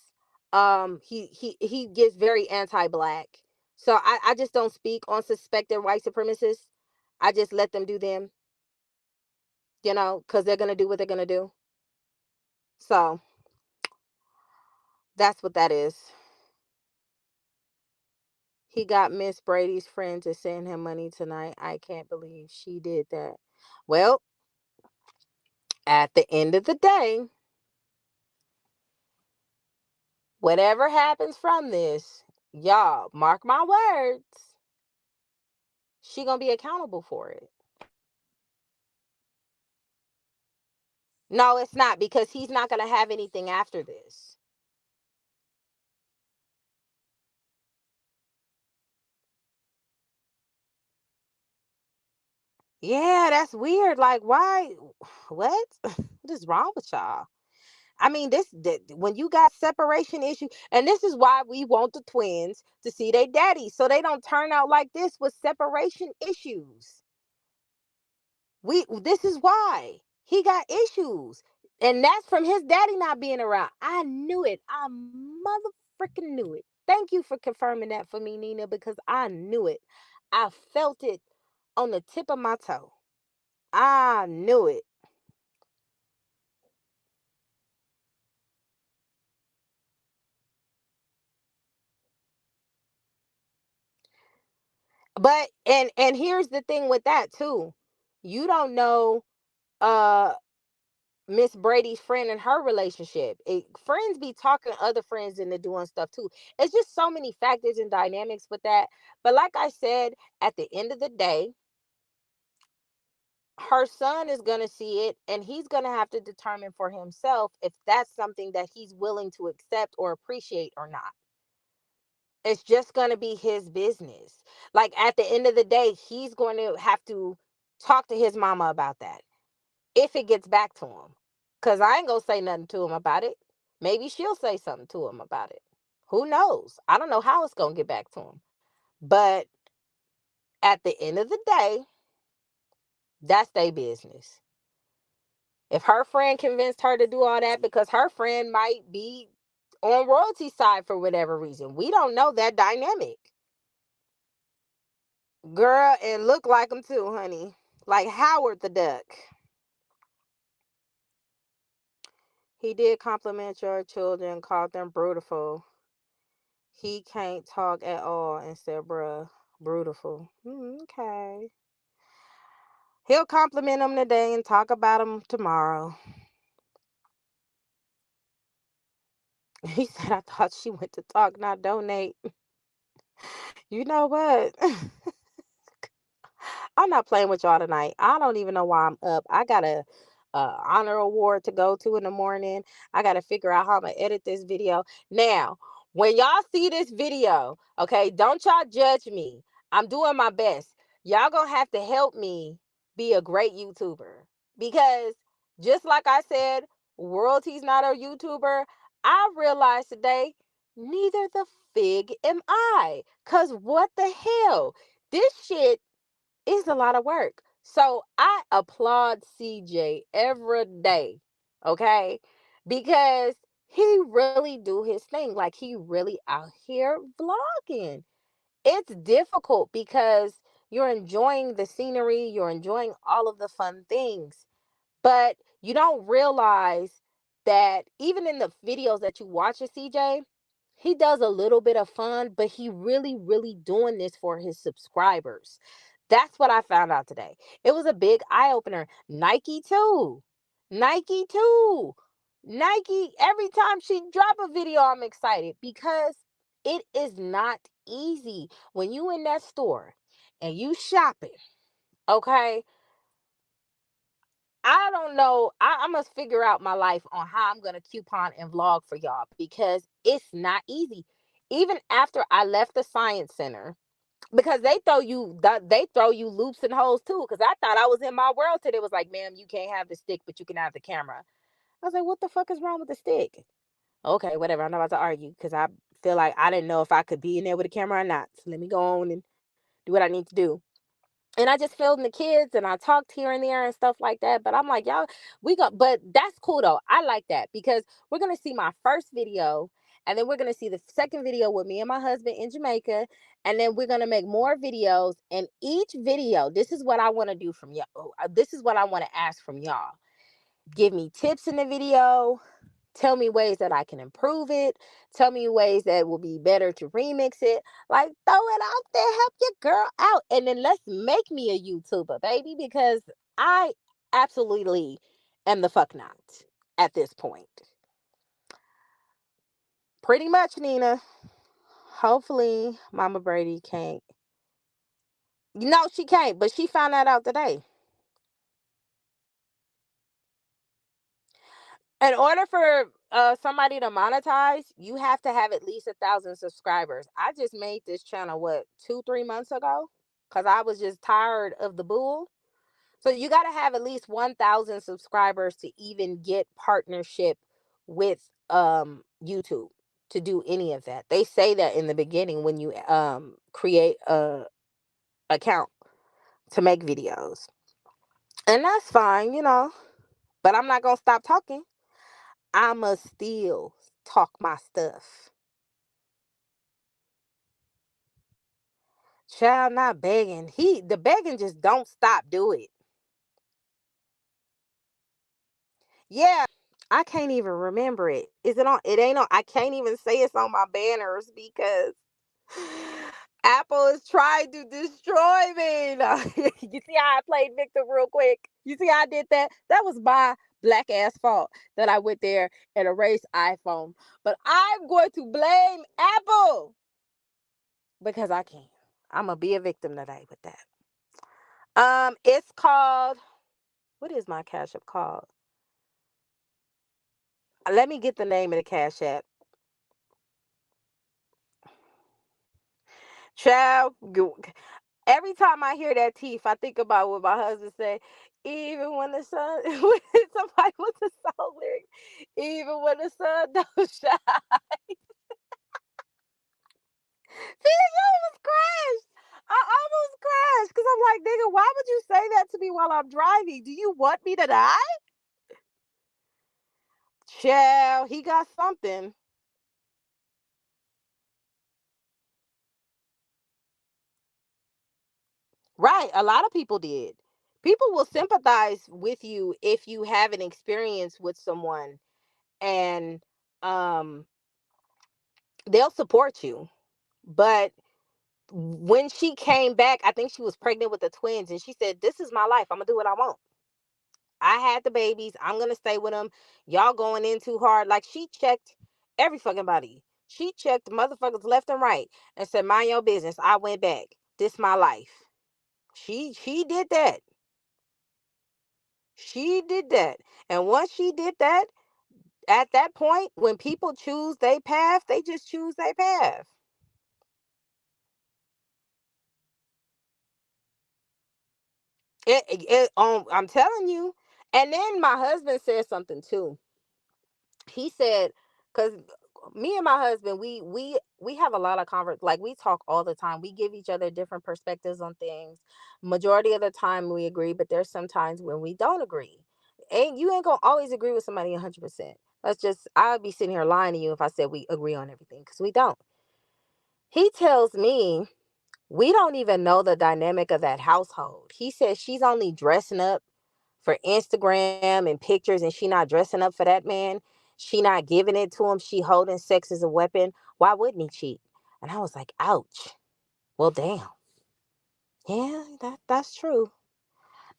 He gets very anti-black. So I just don't speak on suspected white supremacists. I just let them do them, because they're gonna do what they're gonna do. So that's what that is. He got Miss Brady's friend to send him money tonight. I can't believe she did that. Well, at the end of the day, whatever happens from this, y'all, mark my words, she gonna be accountable for it. No, it's not because he's not gonna have anything after this. Yeah, that's weird. Like, why? What? What is wrong with y'all? I mean, when you got separation issue, and this is why we want the twins to see their daddy, so they don't turn out like this with separation issues. This is why he got issues, and that's from his daddy not being around. I knew it. I mother freaking knew it. Thank you for confirming that for me, Nina, because I knew it. I felt it on the tip of my toe. I knew it. But and here's the thing with that too. You don't know uh Miss Brady's friend and her relationship. Friends be talking to other friends into doing stuff too. It's just so many factors and dynamics with that. But like I said, at the end of the day, her son is going to see it and he's going to have to determine for himself if that's something that he's willing to accept or appreciate or not. It's just going to be his business. Like at the end of the day, he's going to have to talk to his mama about that if it gets back to him. Because I ain't going to say nothing to him about it. Maybe she'll say something to him about it. Who knows? I don't know how it's going to get back to him. But at the end of the day, that's their business. If her friend convinced her to do all that because her friend might be on royalty side for whatever reason, we don't know that dynamic. Girl, and look like him too, honey. Like Howard the Duck. He did compliment your children, called them brutiful. He can't talk at all and said, bruh, brutiful. Okay. He'll compliment them today and talk about them tomorrow. He said, I thought she went to talk, not donate. You know what? I'm not playing with y'all tonight. I don't even know why I'm up. I got a honor award to go to in the morning. I got to figure out how I'm gonna edit this video. Now, when y'all see this video, okay, don't y'all judge me. I'm doing my best. Y'all gonna have to help me be a great YouTuber because just like I said, Worldty's not a YouTuber. I realized today, neither the fig am I. Cause what the hell? This shit is a lot of work. So I applaud CJ every day, okay? Because he really do his thing. Like he really out here vlogging. It's difficult because you're enjoying the scenery, you're enjoying all of the fun things. But you don't realize that even in the videos that you watch of CJ, he does a little bit of fun, but he really, really doing this for his subscribers. That's what I found out today. It was a big eye opener. Nike too. Nike too. Nike, every time she drop a video, I'm excited because it is not easy when you in that store and you shopping, okay? I don't know. I must figure out my life on how I'm gonna coupon and vlog for y'all because it's not easy. Even after I left the science center, because they throw you loops and holes too. Because I thought I was in my world till it was like, ma'am, you can't have the stick, but you can have the camera. I was like, what the fuck is wrong with the stick? Okay, whatever. I'm not about to argue because I feel like I didn't know if I could be in there with a camera or not. So let me go on and do what I need to do. And I just filmed the kids and I talked here and there and stuff like that. But I'm like, y'all, but that's cool though. I like that because we're going to see my first video and then we're going to see the second video with me and my husband in Jamaica. And then we're going to make more videos. And each video, this is what I want to do from y'all. This is what I want to ask from y'all. Give me tips in the video. Tell me ways that I can improve it. Tell me ways that will be better to remix it. Like, throw it out there, help your girl out. And then let's make me a YouTuber, baby, because I absolutely am the fuck not at this point. Pretty much, Nina. Hopefully, Mama Brady can't. No, she can't, but she found that out today. In order for somebody to monetize, you have to have at least 1,000 subscribers. I just made this channel what 2-3 months ago because I was just tired of the bull. So you got to have at least 1,000 subscribers to even get partnership with YouTube to do any of that. They say that in the beginning when you create a account to make videos, and that's fine, But I'm not gonna stop talking. I'ma still talk my stuff. Child not begging. The begging just don't stop. Do it. Yeah. I can't even remember it. Is it on? It ain't on. I can't even say it's on my banners because Apple is trying to destroy me. No. You see how I played victim real quick? You see how I did that? That was my black ass fault that I went there and erased iPhone. But I'm going to blame Apple because I can. I'm gonna be a victim today with that. It's called. What is my Cash App called? Let me get the name of the Cash App. Child, every time I hear that teeth, I think about what my husband said. Even when the sun, somebody with the song lyric, even when the sun don't shine. See, I almost crashed. I almost crashed because I'm like, nigga, why would you say that to me while I'm driving? Do you want me to die? Child, he got something. Right. A lot of people did. People will sympathize with you if you have an experience with someone and um they'll support you. But when she came back, I think she was pregnant with the twins and she said, "This is my life. I'm going to do what I want. I had the babies. I'm going to stay with them. Y'all going in too hard." Like she checked every fucking body. She checked motherfuckers left and right and said, "Mind your business." I went back. This my life. She did that. She did that. And once she did that, at that point, when people choose their path, they just choose their path. I'm telling you. And then my husband said something too. He said, because me and my husband, we have a lot of like we talk all the time. We give each other different perspectives on things. Majority of the time we agree, but there's some times when we don't agree. And you ain't gonna always agree with somebody 100%. That's just, I would be sitting here lying to you if I said we agree on everything, because we don't. He tells me we don't even know the dynamic of that household. He says she's only dressing up for Instagram and pictures, and she not dressing up for that man. She not giving it to him. She holding sex as a weapon. Why wouldn't he cheat? And I was like, ouch. Well, damn. Yeah, that's true.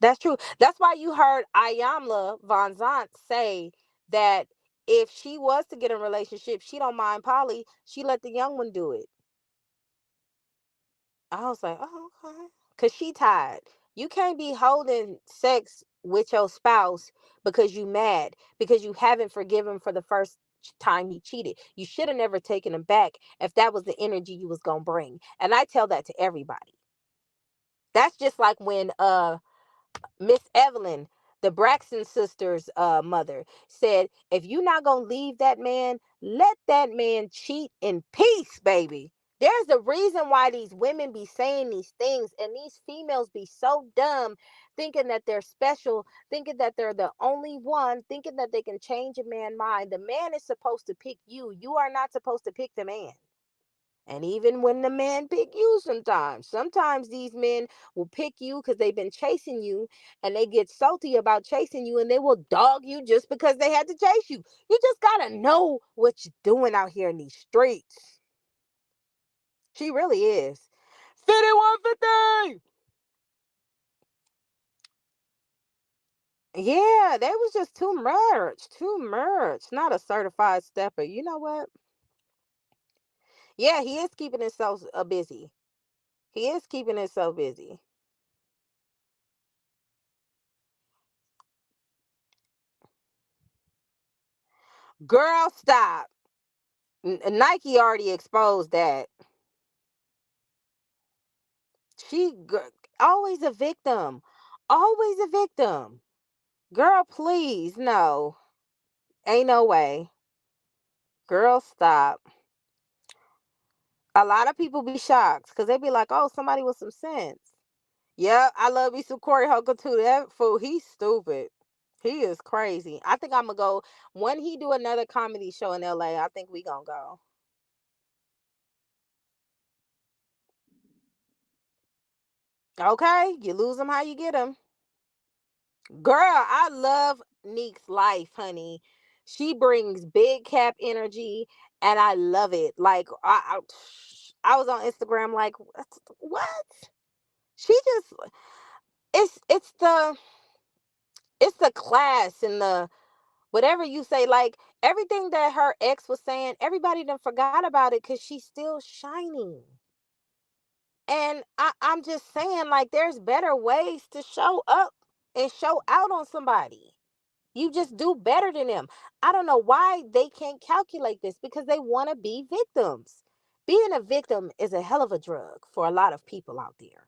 That's true. That's why you heard Ayamla Von Zant say that if she was to get in a relationship, she don't mind Polly. She let the young one do it. I was like, oh, okay. Cause she tired. You can't be holding sex with your spouse because you mad, because you haven't forgiven for the first time he cheated. You should have never taken him back if that was the energy you was gonna bring. And I tell that to everybody. That's just like when Miss Evelyn, the Braxton sisters' mother, said, if you're not going to leave that man, let that man cheat in peace, baby. There's a reason why these women be saying these things, and these females be so dumb, thinking that they're special, thinking that they're the only one, thinking that they can change a man's mind. The man is supposed to pick you. You are not supposed to pick the man. And even when the man pick you, sometimes these men will pick you because they've been chasing you, and they get salty about chasing you, and they will dog you just because they had to chase you. You just gotta know what you're doing out here in these streets. She really is. 5150. Yeah, they was just too much. Too much. Not a certified stepper. You know what? Yeah, he is keeping himself busy. He is keeping himself busy. Girl, stop. Nike already exposed that. Always a victim. Always a victim. Girl, please. No. Ain't no way. Girl, stop. A lot of people be shocked because they be like, oh, somebody with some sense. Yeah, I love me some Corey Holcomb too. That fool, he's stupid. He is crazy. I think I'm going to go. When he do another comedy show in LA, I think we going to go. Okay? You lose him how you get him. Girl, I love Neek's life, honey. She brings big cap energy, and I love it. Like I was on Instagram, like what? She just it's the class and the whatever you say. Like everything that her ex was saying, everybody done forgot about it because she's still shining. And I'm just saying, like, there's better ways to show up and show out on somebody. You just do better than them. I don't know why they can't calculate this, because they want to be victims. Being a victim is a hell of a drug for a lot of people out there.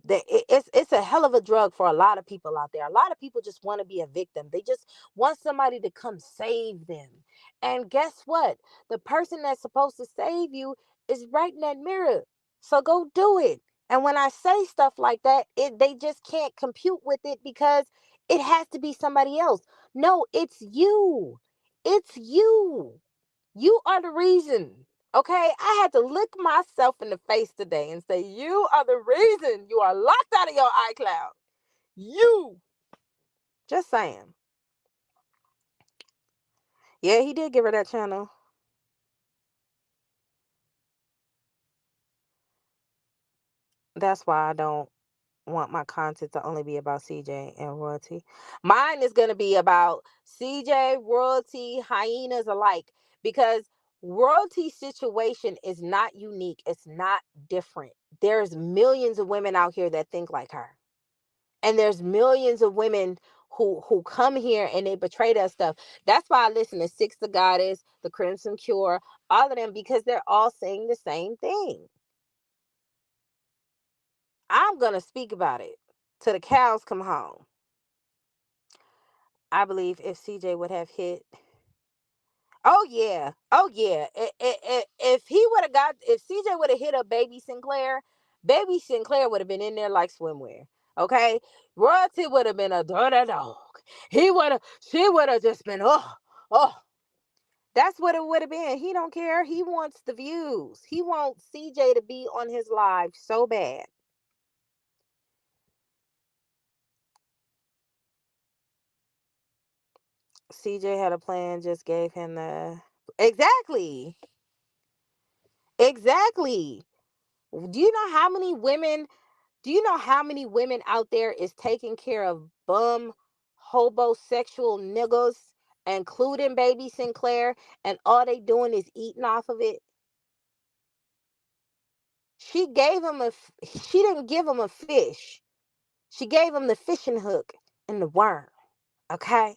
It's a hell of a drug for a lot of people out there. A lot of people just want to be a victim. They just want somebody to come save them. And guess what? The person that's supposed to save you is right in that mirror. So go do it. And when I say stuff like that, they just can't compute with it because it has to be somebody else. No, it's you. It's you. You are the reason. Okay, I had to look myself in the face today and say, you are the reason you are locked out of your iCloud. You. Just saying. Yeah, he did give her that channel. That's why I don't. want my content to only be about CJ and royalty. Mine is going to be about CJ, royalty, hyenas alike, because royalty situation is not unique. It's not different. There's millions of women out here that think like her. And there's millions of women who come here and they betray that stuff. That's why I listen to Six the Goddess, the Crimson Cure, all of them, because they're all saying the same thing. I'm gonna speak about it till the cows come home. I believe if CJ would have hit, oh yeah, oh yeah, if he would have got, if CJ would have hit up Baby Sinclair would have been in there like swimwear. Okay, royalty would have been a dirty dog. He would have, she would have just been, oh. That's what it would have been. He don't care. He wants the views. He wants CJ to be on his live so bad. CJ had a plan, just gave him the exactly. Exactly. Do you know how many women do you know how many women out there is taking care of bum hobosexual niggas, including baby Sinclair, and all they doing is eating off of it? She gave him she didn't give him a fish. She gave him the fishing hook and the worm. Okay?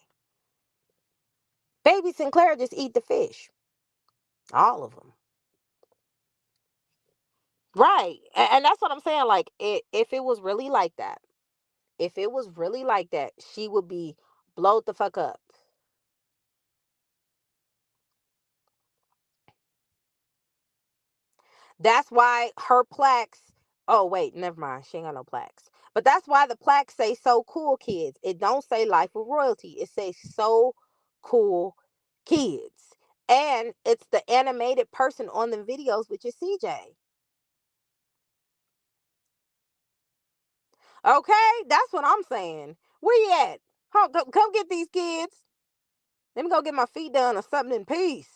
Baby Sinclair just eat the fish. All of them. Right. And that's what I'm saying. Like, if it was really like that, if it was really like that, she would be blowed the fuck up. That's why her plaques. Oh wait, never mind. She ain't got no plaques. But that's why the plaques say "So Cool Kids." It don't say "Life of Royalty." It says "So Cool Kids," and it's the animated person on the videos, which is CJ. Okay, that's what I'm saying. Where you at? Come get these kids. Let me go get my feet done or something in peace.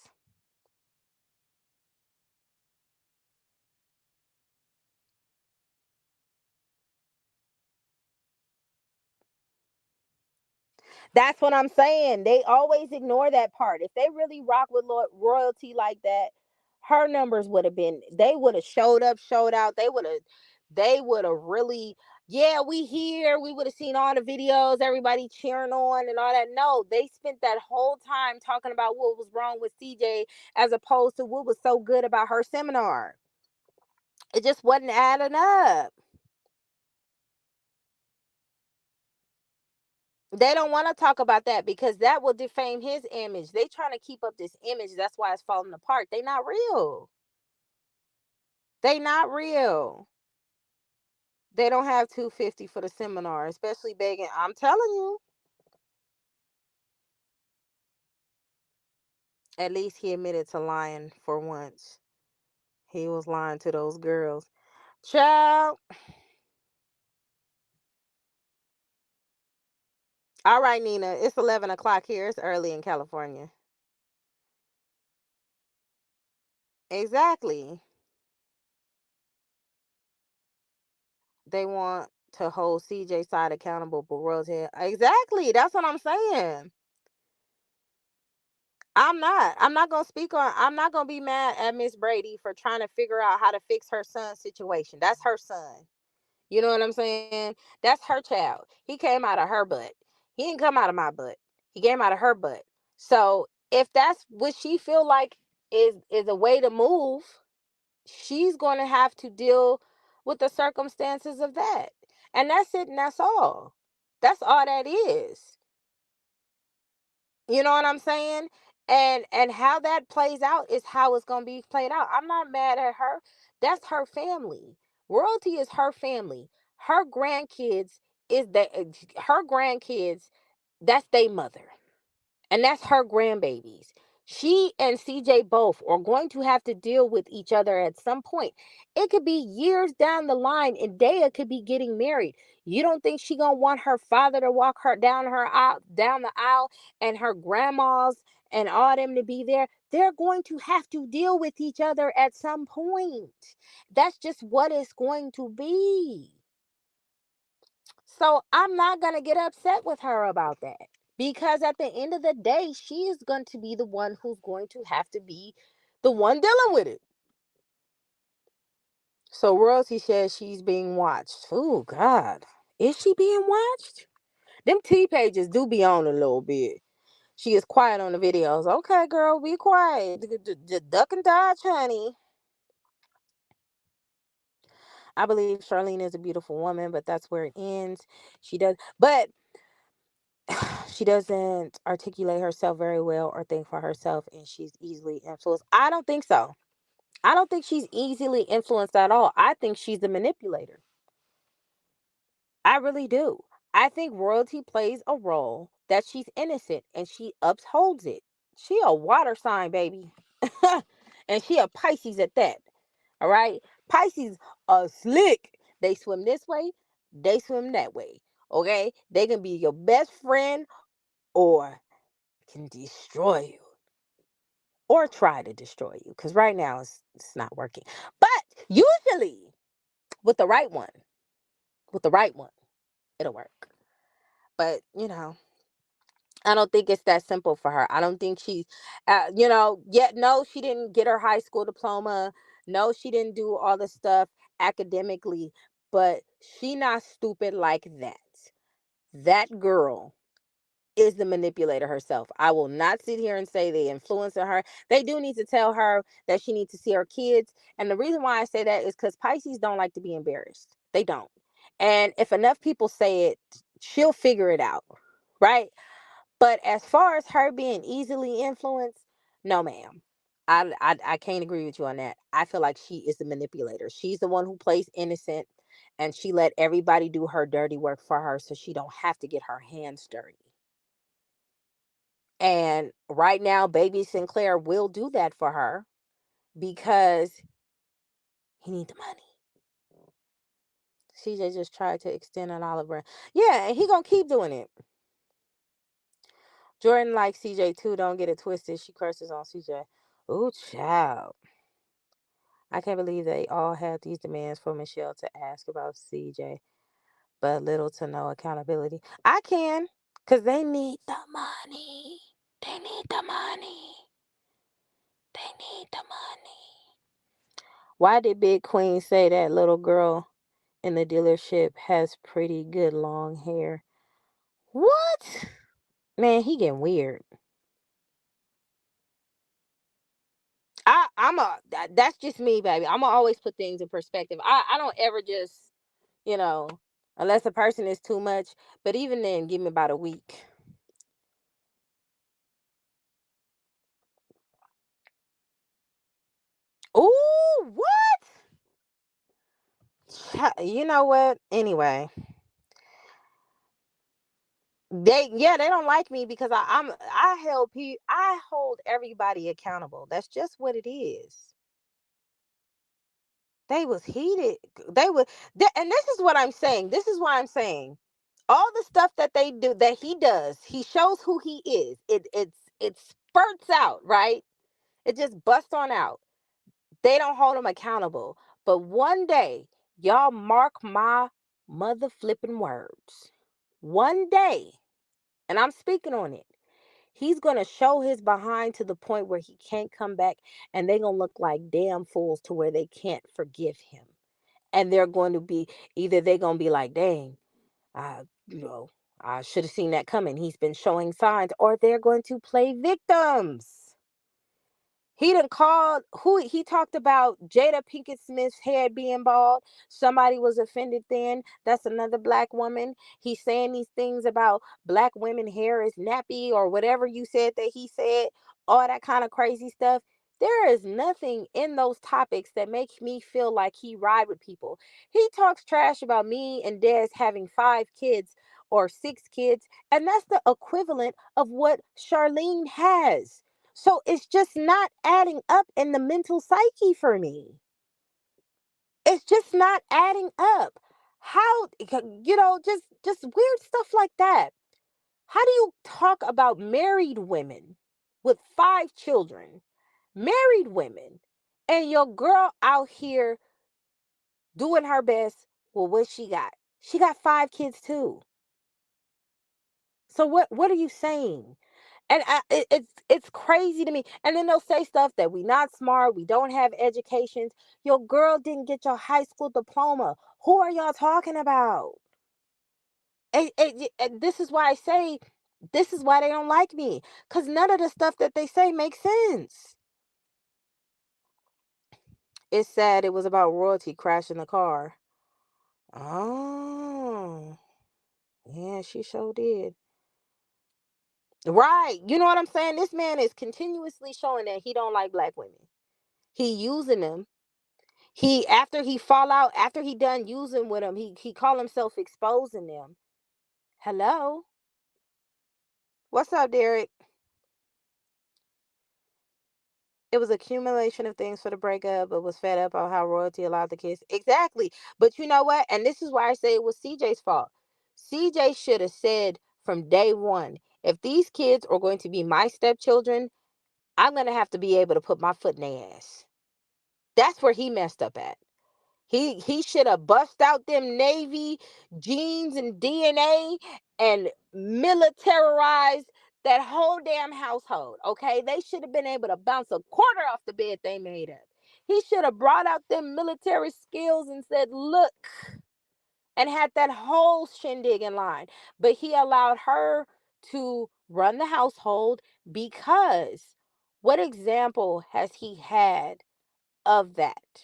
That's what I'm saying. They always ignore that part. If they really rock with royalty like that, her numbers would have been. They would have showed up, showed out. They would have. They would have really. Yeah, we here. We would have seen all the videos, everybody cheering on and all that. No, they spent that whole time talking about what was wrong with CJ as opposed to what was so good about her seminar. It just wasn't adding up. They don't want to talk about that because that will defame his image. They trying to keep up this image. That's why it's falling apart. They not real. They not real. They don't have 250 for the seminar, especially begging. I'm telling you. At least he admitted to lying for once. He was lying to those girls. Child. All right, Nina. It's 11 o'clock here. It's early in California. Exactly. They want to hold CJ side accountable, but Rosehead. Exactly. That's what I'm saying. I'm not. I'm not gonna be mad at Miss Brady for trying to figure out how to fix her son's situation. That's her son. You know what I'm saying? That's her child. He came out of her butt. He didn't come out of my butt. He came out of her butt. So if that's what she feel like is a way to move, she's gonna have to deal with the circumstances of that. And that's it, and that's all. That's all that is. You know what I'm saying? And how that plays out is how it's gonna be played out. I'm not mad at her. That's her family. Royalty is her family. Her grandkids is that her grandkids. That's their mother. And that's her grandbabies. She and CJ both are going to have to deal with each other at some point. It could be years down the line, and Daya could be getting married. You don't think she gonna want her father to walk her down the aisle, and her grandmas and all them to be there? They're going to have to deal with each other at some point. That's just what it's going to be. So I'm not going to get upset with her about that. Because at the end of the day, she is going to be the one who's going to have to be the one dealing with it. So Royalty says she's being watched. Oh, God. Is she being watched? Them T pages do be on a little bit. She is quiet on the videos. Okay, girl, be quiet. Duck and dodge, honey. I believe Charlene is a beautiful woman, but that's where it ends. But she doesn't articulate herself very well or think for herself, and she's easily influenced. I don't think so. I don't think she's easily influenced at all. I think she's the manipulator. I really do. I think Royalty plays a role that she's innocent and she upholds it. She a water sign, baby. And she a Pisces at that. All right? Pisces are slick. They swim this way, they swim that way. Okay? They can be your best friend or can destroy you. Or try to destroy you. Because right now it's not working. But usually with the right one, with the right one, it'll work. But I don't think it's that simple for her. I don't think she's, yet no, she didn't get her high school diploma. No, she didn't do all the stuff academically, but she not stupid like that. That girl is the manipulator herself. I will not sit here and say they influencing her. They do need to tell her that she needs to see her kids. And the reason why I say that is because Pisces don't like to be embarrassed. They don't. And if enough people say it, she'll figure it out. Right? But as far as her being easily influenced, no, ma'am. I can't agree with you on that. I feel like she is the manipulator. She's the one who plays innocent, and she let everybody do her dirty work for her so she don't have to get her hands dirty. And right now, baby Sinclair will do that for her because he need the money. CJ just tried to extend an olive branch. Yeah, and he gonna keep doing it. Jordan likes CJ too. Don't get it twisted. She curses on CJ. Ooh, child. I can't believe they all have these demands for Michelle to ask about CJ, but little to no accountability. I can, because they need the money. They need the money. They need the money. Why did Big Queen say that little girl in the dealership has pretty good long hair? What? Man, he getting weird. That's just me, baby. I'm gonna always put things in perspective. I don't ever just, you know, unless a person is too much. But even then, give me about a week. Ooh, what? You know what? Anyway, they don't like me because I hold everybody accountable. That's just what it is. They was heated. They were, and this is what I'm saying. This is why I'm saying all the stuff that they do, that he does, he shows who he is. It spurts out, right? It just busts on out. They don't hold him accountable. But one day, y'all mark my mother flipping words. One day, and I'm speaking on it. He's going to show his behind to the point where he can't come back, and they're going to look like damn fools to where they can't forgive him. And they're going to be, either they're going to be like, dang, I, you know, I should have seen that coming. He's been showing signs, or they're going to play victims. He done called who he talked about Jada Pinkett Smith's head being bald. Somebody was offended then. That's another black woman. He's saying these things about black women hair is nappy or whatever you said that he said, all that kind of crazy stuff. There is nothing in those topics that makes me feel like he ride with people. He talks trash about me and Des having 5 kids or 6 kids, and that's the equivalent of what Charlene has. So it's just not adding up in the mental psyche for me. It's just not adding up. How, just weird stuff like that. How do you talk about married women with 5 children, married women, and your girl out here doing her best with what she got? She got 5 kids too. So what are you saying? And it's crazy to me. And then they'll say stuff that we not smart, we don't have educations. Your girl didn't get your high school diploma. Who are y'all talking about? And this is why I say, this is why they don't like me. Because none of the stuff that they say makes sense. It said it was about royalty crashing the car. Oh, yeah, she sure did. Right. You know what I'm saying? This man is continuously showing that he don't like black women. He using them. He after he fall out, after he done using with them, he call himself exposing them. Hello? What's up, Derek? It was accumulation of things for the breakup, but was fed up on how royalty allowed the kids. Exactly. But you know what? And this is why I say it was CJ's fault. CJ should have said from day one, if these kids are going to be my stepchildren, I'm gonna have to be able to put my foot in their ass. That's where he messed up at. He should have bust out them Navy genes and DNA and militarized that whole damn household. Okay, they should have been able to bounce a quarter off the bed they made up. He should have brought out them military skills and said, "Look," and had that whole shindig in line. But he allowed her to run the household because what example has he had of that?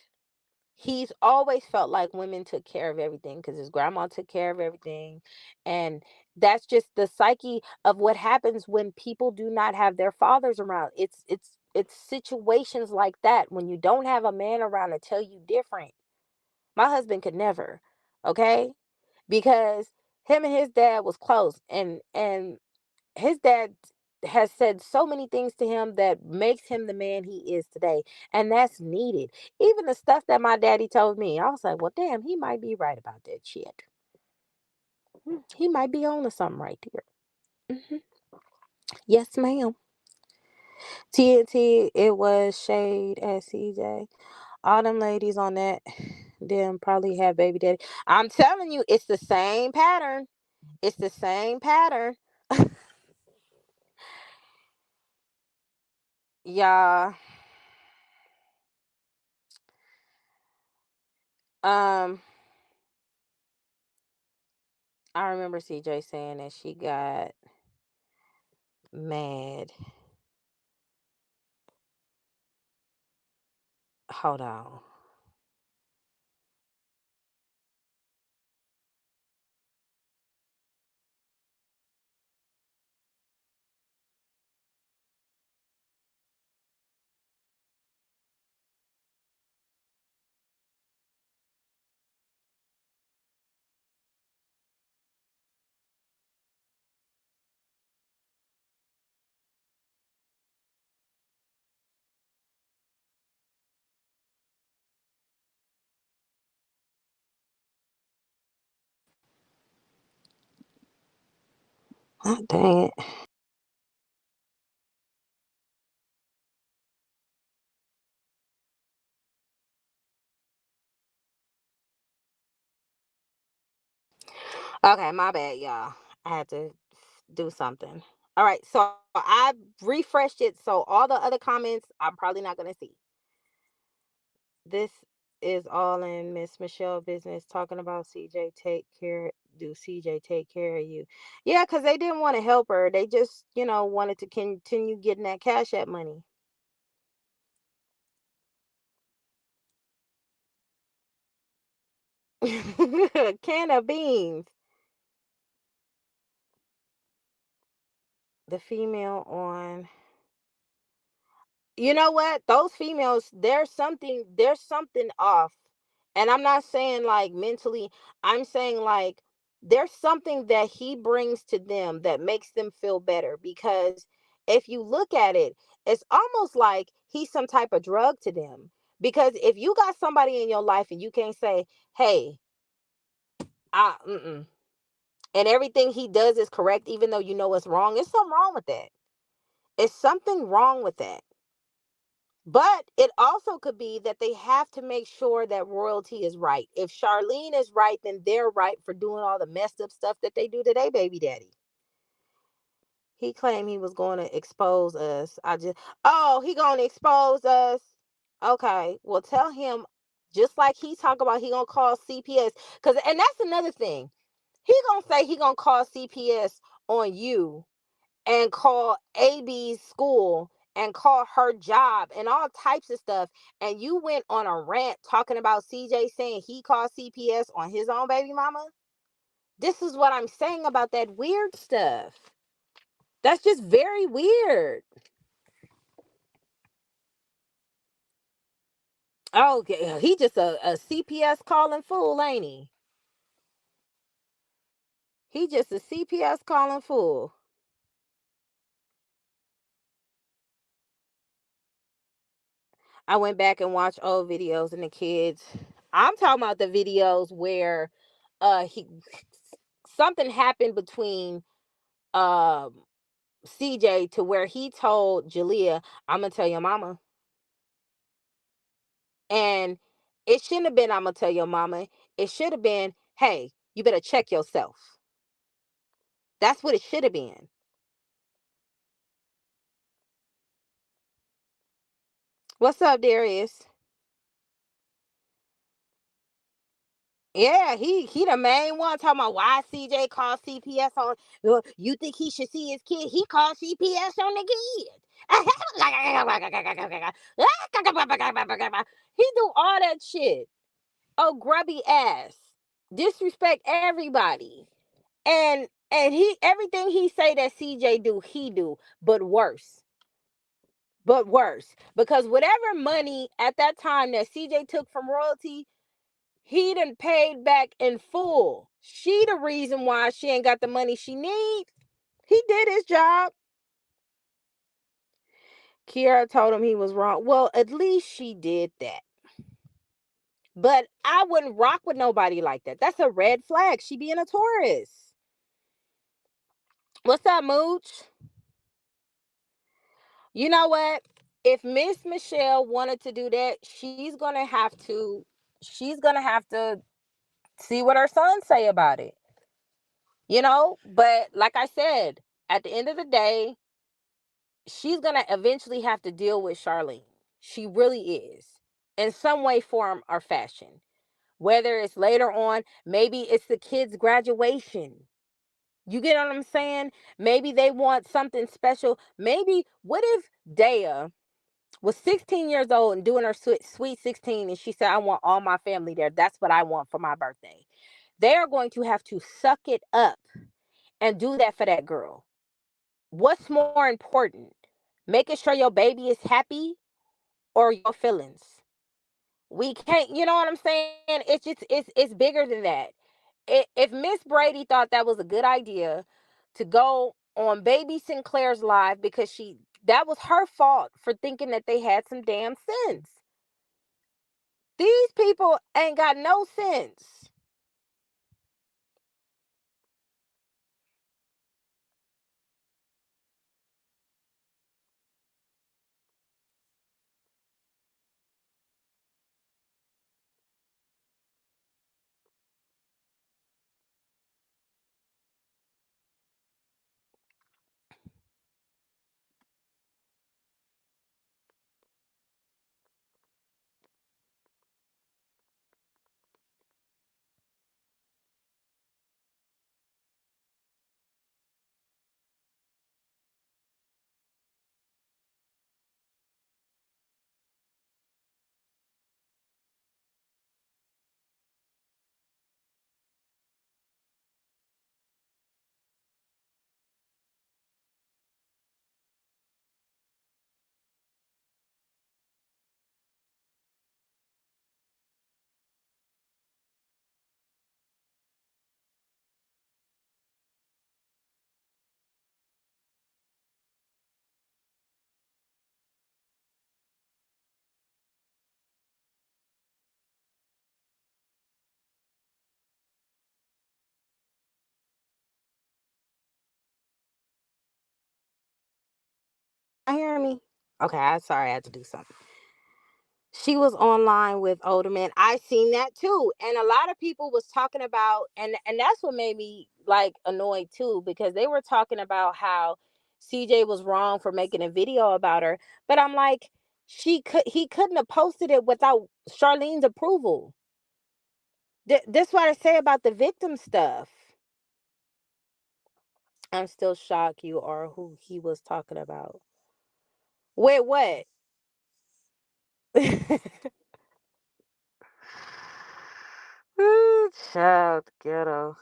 He's always felt like women took care of everything because his grandma took care of everything. And that's just the psyche of what happens when people do not have their fathers around. It's situations like that when you don't have a man around to tell you different. My husband could never, okay? Because him and his dad was close, and his dad has said so many things to him that makes him the man he is today, and that's needed. Even the stuff that my daddy told me, I was like, well, damn, he might be right about that shit. He might be on to something right there. Yes, ma'am. TNT, it was shade at CJ. All them ladies on that them probably have baby daddy. I'm telling you, it's the same pattern. It's the same pattern. Yeah. Um, I remember CJ saying that she got mad. Hold on. Oh, dang it. Okay, my bad, y'all. I had to do something. All right, so I refreshed it, so all the other comments I'm probably not gonna see. This is all in Miss Michelle business talking about CJ take care. Do CJ take care of you? Yeah, because they didn't want to help her. They just, wanted to continue getting that cash app money. Can of beans. The female on, you know what, those females, there's something off. And I'm not saying like mentally, I'm saying like there's something that he brings to them that makes them feel better, because if you look at it, it's almost like he's some type of drug to them. Because if you got somebody in your life and you can't say, hey, mm-mm, and everything he does is correct even though you know it's wrong, it's something wrong with that. It's something wrong with that. But it also could be that they have to make sure that royalty is right. If Charlene is right, then they're right for doing all the messed up stuff that they do to their baby daddy. He claimed he was going to expose us. He going to expose us. Okay, well, tell him, just like he talk about, he going to call CPS. And that's another thing. He going to say he going to call CPS on you, and call AB's school, and call her job, and all types of stuff. And you went on a rant talking about CJ saying he called CPS on his own baby mama. This is what I'm saying about that weird stuff. That's just very weird. Oh, he just a CPS calling fool, ain't he? He just a CPS calling fool. I went back and watched old videos and the kids. I'm talking about the videos where he something happened between um CJ to where he told Jalea, "I'm gonna tell your mama." And it shouldn't have been, "I'm gonna tell your mama." It should have been, "Hey, you better check yourself." That's what it should have been. What's up, Darius? Yeah, he the main one talking about why CJ called CPS on. You think he should see his kid? He called CPS on the kid. He do all that shit. Oh, grubby ass. Disrespect everybody. And he, everything he say that CJ do, he do, but worse. But worse. Because whatever money at that time that CJ took from royalty, he done paid back in full. She the reason why she ain't got the money she need. He did his job. Kiara told him he was wrong. Well, at least she did that. But I wouldn't rock with nobody like that. That's a red flag. She being a Taurus. What's up, Mooch? You know what? If Miss Michelle wanted to do that, she's gonna have to see what her son say about it. But like I said, at the end of the day, she's gonna eventually have to deal with Charlene. She really is. In some way, form, or fashion. Whether it's later on, maybe it's the kid's graduation. You get what I'm saying? Maybe they want something special. Maybe, what if Daya was 16 years old and doing her sweet 16, and she said, "I want all my family there. That's what I want for my birthday." They're going to have to suck it up and do that for that girl. What's more important? Making sure your baby is happy or your feelings? We can't, you know what I'm saying? It's bigger than that. If Miss Brady thought that was a good idea to go on baby Sinclair's live, because that was her fault for thinking that they had some damn sense. These people ain't got no sense. I hear me? Okay, I'm sorry, I had to do something. She was online with older men. I seen that too. And a lot of people was talking about, and that's what made me like annoyed too, because they were talking about how CJ was wrong for making a video about her. But I'm like, he couldn't have posted it without Charlene's approval. That's what I say about the victim stuff. I'm still shocked you are who he was talking about. Wait, what? Ooh, child, ghetto.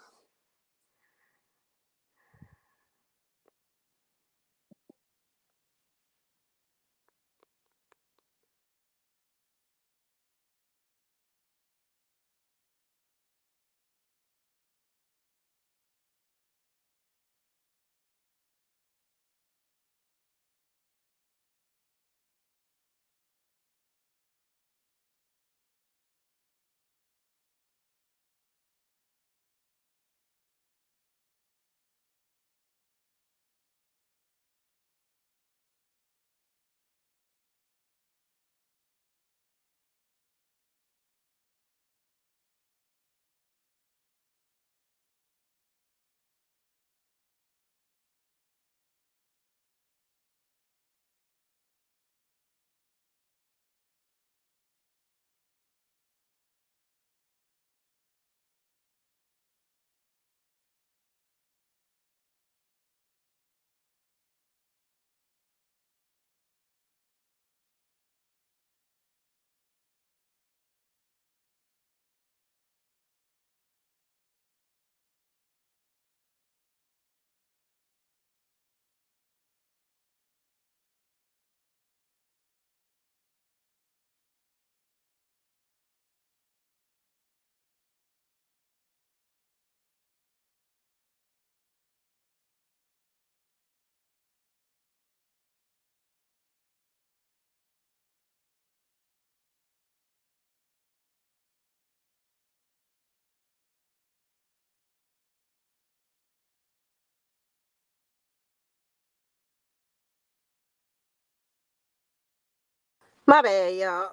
My bad, y'all.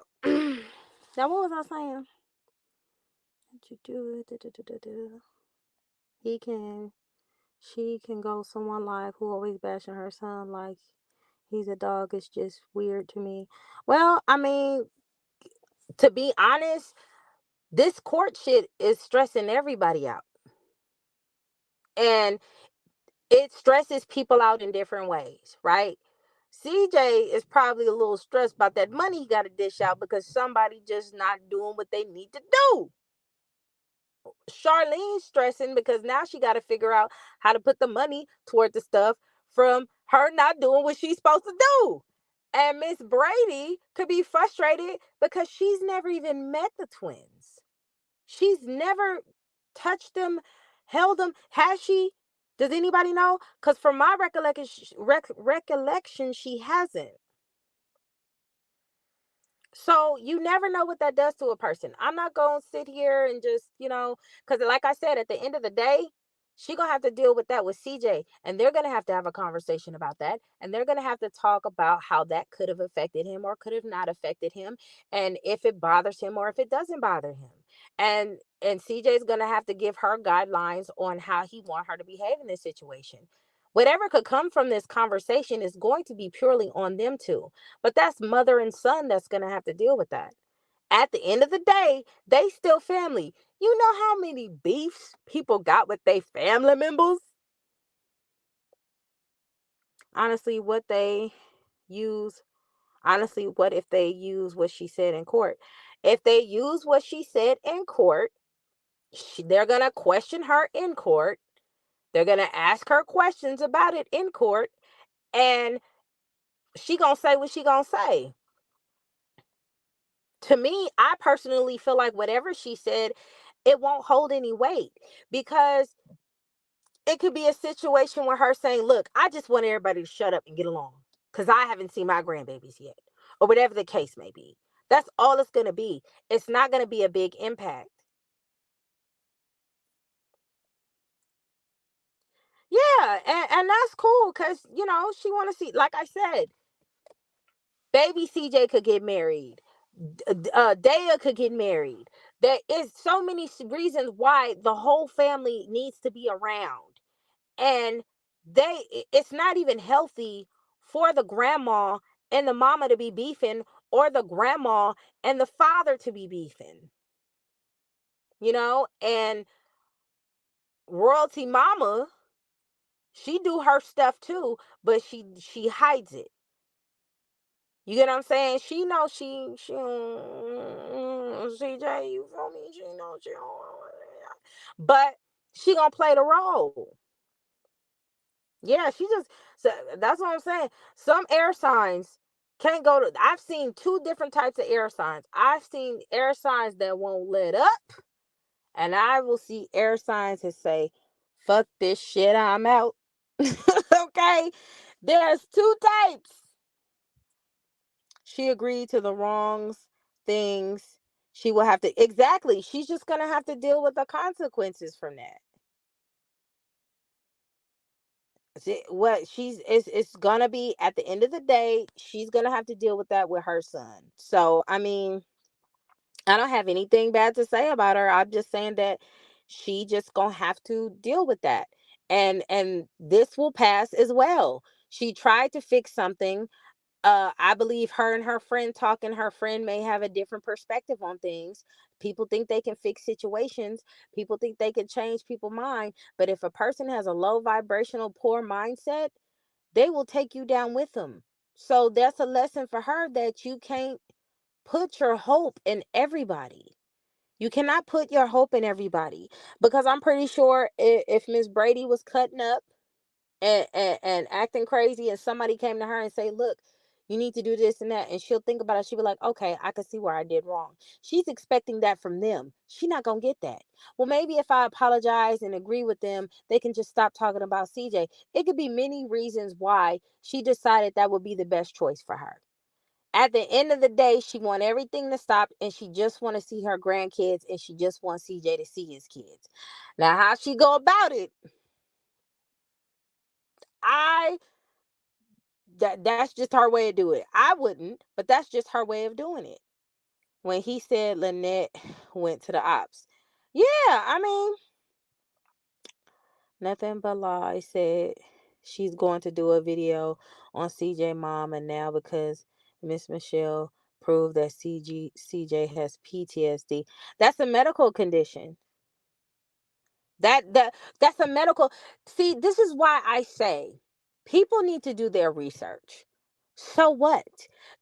Now, what was I saying? He can, she can go someone live who always bashing her son like he's a dog. It's just weird to me. Well, I mean, to be honest, this court shit is stressing everybody out. And it stresses people out in different ways, right? CJ is probably a little stressed about that money he got to dish out because somebody just not doing what they need to do. Charlene's stressing because now she got to figure out how to put the money toward the stuff from her not doing what she's supposed to do. And Miss Brady could be frustrated because she's never even met the twins. She's never touched them, held them. Has she? Does anybody know? Because from my recollection, she hasn't. So you never know what that does to a person. I'm not going to sit here and just, because like I said, at the end of the day, she going to have to deal with that with CJ. And they're going to have a conversation about that. And they're going to have to talk about how that could have affected him or could have not affected him. And if it bothers him or if it doesn't bother him. And CJ is going to have to give her guidelines on how he want her to behave in this situation. Whatever could come from this conversation is going to be purely on them two. But that's mother and son that's going to have to deal with that. At the end of the day, they still family. You know how many beefs people got with their family members? Honestly, use, what if they use what she said in court? If they use what she said in court, they're going to question her in court. They're going to ask her questions about it in court. And she going to say what she going to say. To me, I personally feel like whatever she said, it won't hold any weight because it could be a situation where her saying, look, I just want everybody to shut up and get along because I haven't seen my grandbabies yet, or whatever the case may be. That's all it's going to be. It's not going to be a big impact. Yeah, and that's cool because, she want to see, like I said, baby CJ could get married. Daya could get married. There is so many reasons why the whole family needs to be around. And it's not even healthy for the grandma and the mama to be beefing, or the grandma and the father to be beefing, and royalty mama, she do her stuff too, but she hides it. You get what I'm saying? She knows she CJ, you feel me? She knows but she gonna play the role. Yeah, she just, so that's what I'm saying. Some air signs can't go to. I've seen two different types of air signs. I've seen air signs that won't let up, and I will see air signs that say, "Fuck this shit, I'm out." Okay, there's two types. She agreed to the wrongs things. She will have to, exactly. She's just gonna have to deal with the consequences from that. What she's it's gonna be, at the end of the day, she's gonna have to deal with that with her son. So I mean, I don't have anything bad to say about her. I'm just saying that she just gonna have to deal with that. And this will pass as well. She tried to fix something. I believe her and her friend talking, her friend may have a different perspective on things. People think they can fix situations. People think they can change people's mind. But if a person has a low vibrational, poor mindset, they will take you down with them. So that's a lesson for her, that you can't put your hope in everybody. You cannot put your hope in everybody, because I'm pretty sure if Miss Brady was cutting up and acting crazy, and somebody came to her and say, look, you need to do this and that, and she'll think about it, she'll be like, okay, I can see where I did wrong. She's expecting that from them. She's not gonna get that. Well, maybe if I apologize and agree with them, they can just stop talking about CJ. It could be many reasons why she decided that would be the best choice for her. At the end of the day, she want everything to stop, and she just want to see her grandkids, and she just wants CJ to see his kids. Now, how she go about it, I that's just her way of doing it. I wouldn't, but that's just her way of doing it. When he said Lynette went to the ops, yeah, I mean, nothing but lie. Said she's going to do a video on CJ mom, and now because Miss Michelle proved that CJ has PTSD, that's a medical condition. That's a medical. See, this is why I say people need to do their research. So what?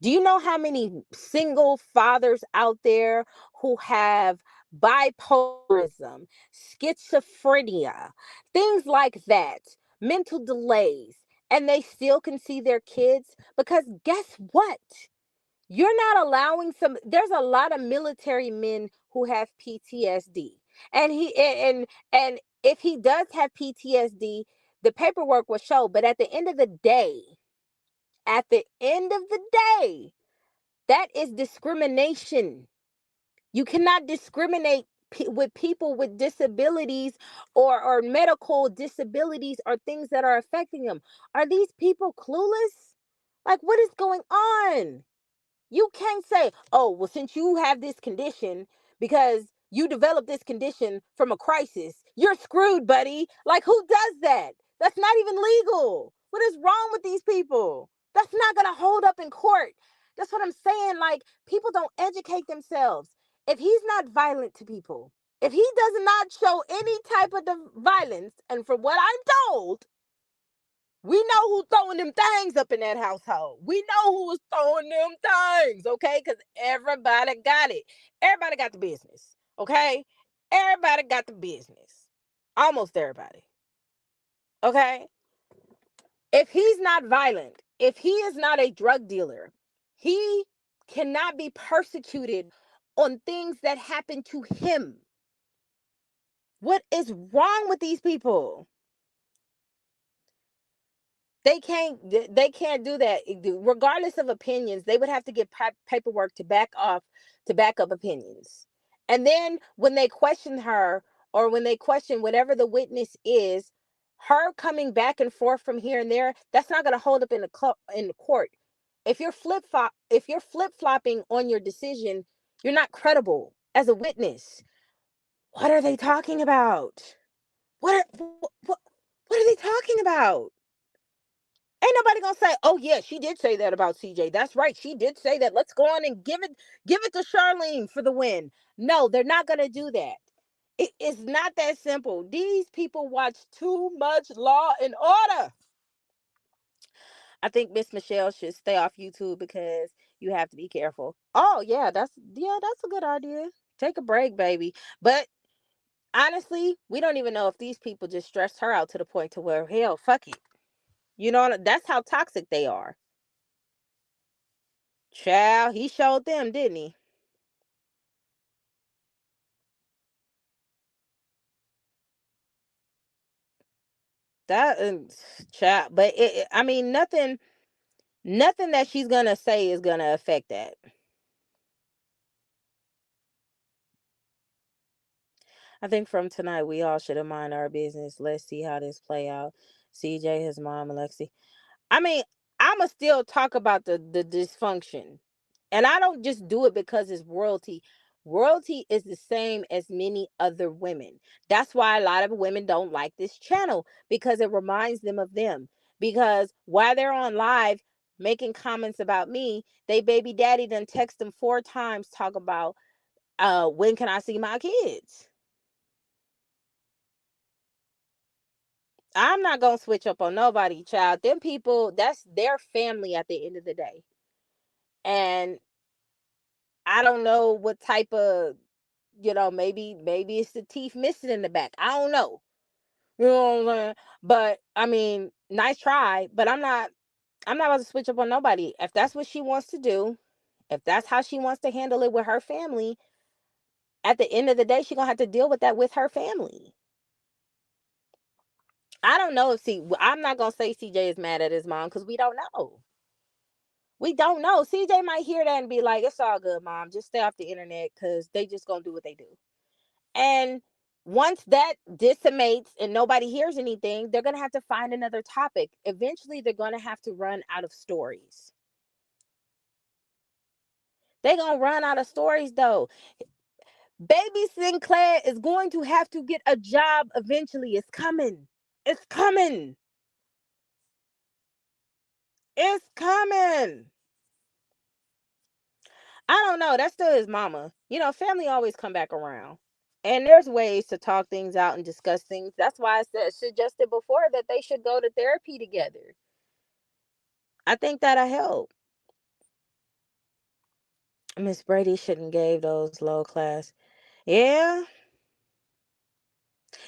Do you know how many single fathers out there who have bipolarism, schizophrenia, things like that, mental delays, and they still can see their kids? Because guess what? You're not allowing there's a lot of military men who have PTSD. And if he does have PTSD, the paperwork will show. But at the end of the day, that is discrimination. You cannot discriminate with people with disabilities, or medical disabilities, or things that are affecting them. Are these people clueless? Like, what is going on? You can't say, oh, well, since you have this condition, because you developed this condition from a crisis, you're screwed, buddy. Like, who does that? That's not even legal. What is wrong with these people? That's not going to hold up in court. That's what I'm saying. Like, people don't educate themselves. If he's not violent to people, if he does not show any type of violence, and from what I'm told, we know who's throwing them things up in that household. We know who was throwing them things, okay? Because everybody got it. Everybody got the business, okay? Everybody got the business. Almost everybody, okay? If he's not violent, if he is not a drug dealer, he cannot be persecuted on things that happen to him. What is wrong with these people? They can't do that. Regardless of opinions, they would have to get paperwork to back up opinions. And then when they question her, or when they question whatever the witness is, her coming back and forth from here and there, that's not going to hold up in the court. if you're flip-flopping on your decision, you're not credible as a witness. What are they talking about? What are they talking about? Ain't nobody gonna say, "Oh yeah, she did say that about CJ. That's right, she did say that. Let's go on and give it to Charlene for the win." No, they're not gonna do that. It's not that simple. These people watch too much Law and Order. I think Miss Michelle should stay off YouTube because you have to be careful. Oh yeah, that's a good idea. Take a break, baby. But honestly, we don't even know if these people just stressed her out to the point to where hell, fuck it. You know, that's how toxic they are. Child, he showed them, didn't he? That child, but I mean, nothing that she's gonna say is gonna affect that. I think from tonight we all should have mind our business. Let's see how this play out. CJ, his mom, Alexi. I mean, I'ma still talk about the dysfunction. And I don't just do it because it's royalty. Royalty is the same as many other women. That's why a lot of women don't like this channel because it reminds them of them. Because while they're on live making comments about me, they baby daddy done text them 4 times talk about when can I see my kids? I'm not gonna switch up on nobody, child. Them people, that's their family at the end of the day. And I don't know what type of, maybe it's the teeth missing in the back. I don't know. You know what I'm saying? But I mean, nice try. But I'm not about to switch up on nobody. If that's what she wants to do, if that's how she wants to handle it with her family, at the end of the day, she's gonna have to deal with that with her family. I don't know if I'm not gonna say CJ is mad at his mom because we don't know. We don't know. CJ might hear that and be like, "It's all good, mom. Just stay off the internet because they just gonna do what they do." And once that dissimates and nobody hears anything, they're going to have to find another topic. Eventually, they're going to have to run out of stories. They're going to run out of stories, though. Baby Sinclair is going to have to get a job eventually. It's coming. It's coming. It's coming. I don't know. That's still his mama. Family always come back around. And there's ways to talk things out and discuss things. That's why I suggested before that they should go to therapy together. I think that'll help. Miss Brady shouldn't gave those low class. Yeah.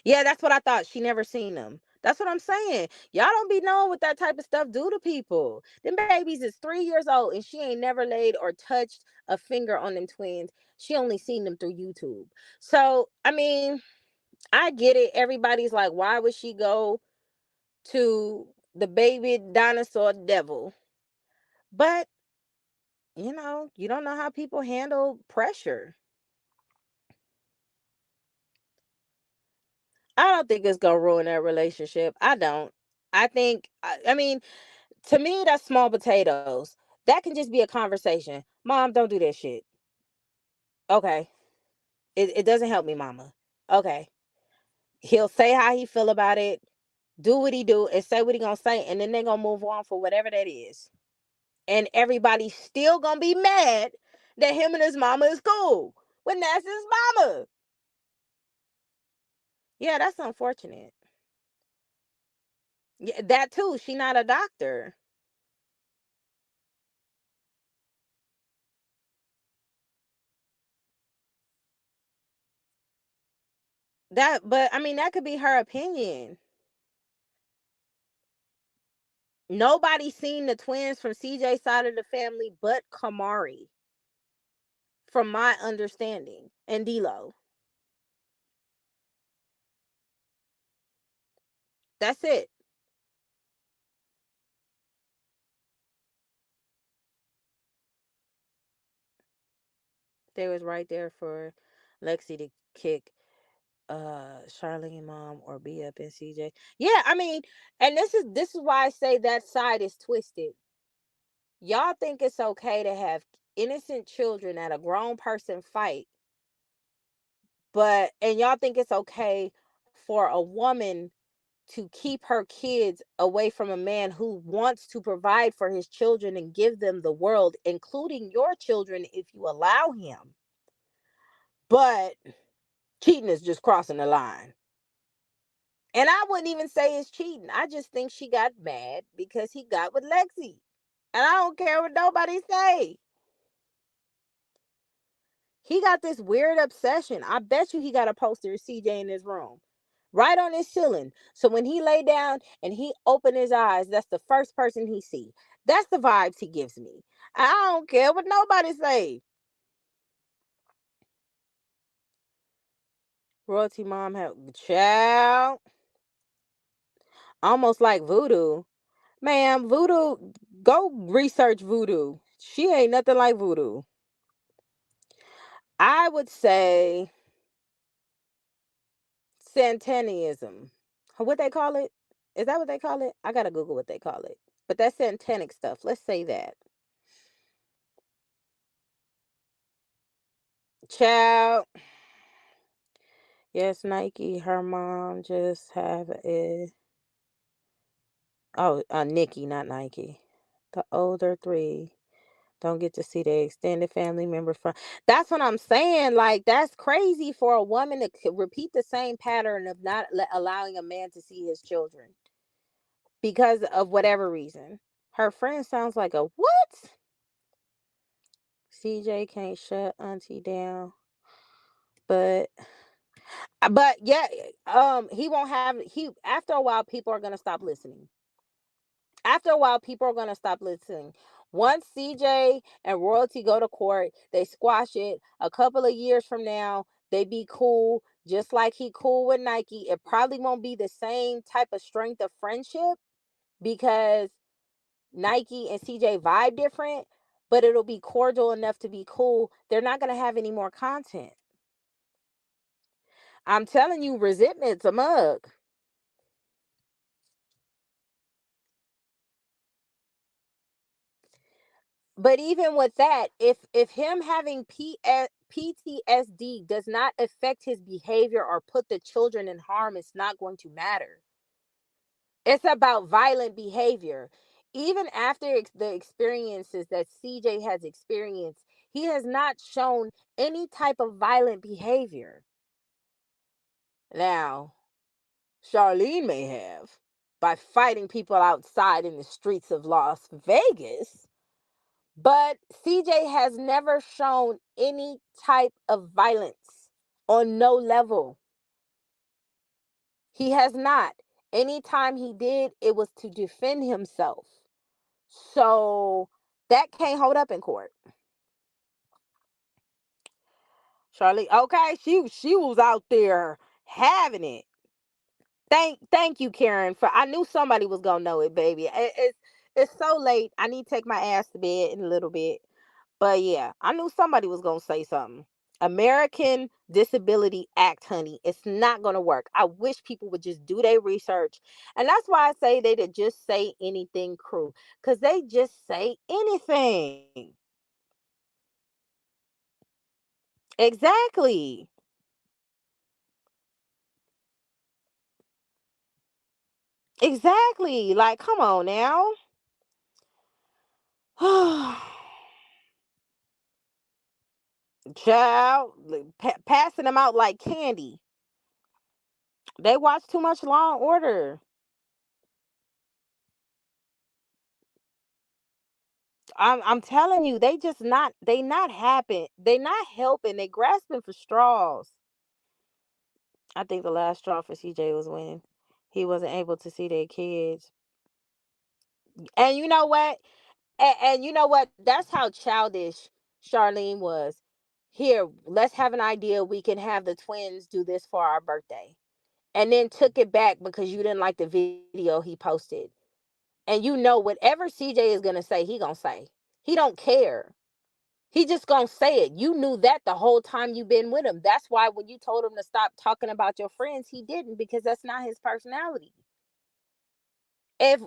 Yeah, that's what I thought. She never seen them. That's what I'm saying. Y'all don't be knowing what that type of stuff do to people. Them babies is 3 years old and she ain't never laid or touched a finger on them twins. She only seen them through YouTube. So, I mean, I get it. Everybody's like, why would she go to the baby dinosaur devil? But, you don't know how people handle pressure. I don't think it's gonna ruin that relationship. I don't. I mean, to me, that's small potatoes. That can just be a conversation. Mom, don't do that shit. Okay. It doesn't help me, mama. Okay. He'll say how he feel about it, do what he do, and say what he gonna say, and then they gonna move on for whatever that is. And everybody's still gonna be mad that him and his mama is cool when that's his mama. Yeah, that's unfortunate. Yeah, that too. She not a doctor. But I mean, that could be her opinion. Nobody seen the twins from CJ's side of the family but Kamari, from my understanding, and D'Lo. That's it. They was right there for Lexi to kick Charlene mom or be up in CJ. Yeah, I mean, and this is why I say that side is twisted. Y'all think it's okay to have innocent children at a grown person fight, and y'all think it's okay for a woman to keep her kids away from a man who wants to provide for his children and give them the world, including your children if you allow him. But cheating is just crossing the line. And I wouldn't even say it's cheating. I just think she got mad because he got with Lexi. And I don't care what nobody say. He got this weird obsession. I bet you he got a poster of CJ in his room, right on his ceiling. So when he lay down and he open his eyes, that's the first person he see. That's the vibes he gives me. I don't care what nobody say. Royalty mom had child, almost like voodoo. Man, voodoo, go research voodoo. She ain't nothing like voodoo. I would say Santanism. What they call it? Is that what they call it? I gotta Google what they call it. But that's satanic stuff. Let's say that. Child. Yes, Nike. Her mom just have a. Oh, Nikki, not Nike. The older three don't get to see their extended family member from. That's what I'm saying. Like, that's crazy for a woman to repeat the same pattern of not allowing a man to see his children because of whatever reason. Her friend sounds like a what? CJ can't shut auntie down, but yeah, he won't have he after a while people are gonna stop listening. After a while, people are gonna stop listening. Once CJ and Royalty go to court, they squash it. A couple of years from now, they be cool, just like he cool with Nike. It probably won't be the same type of strength of friendship because Nike and CJ vibe different, but it'll be cordial enough to be cool. They're not gonna have any more content. I'm telling you, resentment's a mug. But even with that, if him having PTSD does not affect his behavior or put the children in harm, it's not going to matter. It's about violent behavior. Even after the experiences that CJ has experienced, he has not shown any type of violent behavior. Now, Charlene may have by fighting people outside in the streets of Las Vegas. But CJ has never shown any type of violence on no level. He has not. Anytime he did, it was to defend himself. So that can't hold up in court. Charlie, okay, she was out there having it. Thank you, Karen. For I knew somebody was gonna know it, baby. It's so late. I need to take my ass to bed in a little bit. But yeah, I knew somebody was going to say something. American Disability Act, honey. It's not going to work. I wish people would just do their research. And that's why I say they to just say anything crew. Because they just say anything. Exactly. Exactly. Like, come on now. Child, passing them out like candy. They watch too much Law and Order. I'm telling you, they not happen. They not helping. They grasping for straws. I think the last straw for CJ was when he wasn't able to see their kids. And you know what? And you know what? That's how childish Charlene was. Here, let's have an idea. We can have the twins do this for our birthday. And then took it back because you didn't like the video he posted. And you know whatever CJ is gonna say, he gonna say. He don't care. He just gonna say it. You knew that the whole time you been with him. That's why when you told him to stop talking about your friends, he didn't because that's not his personality. If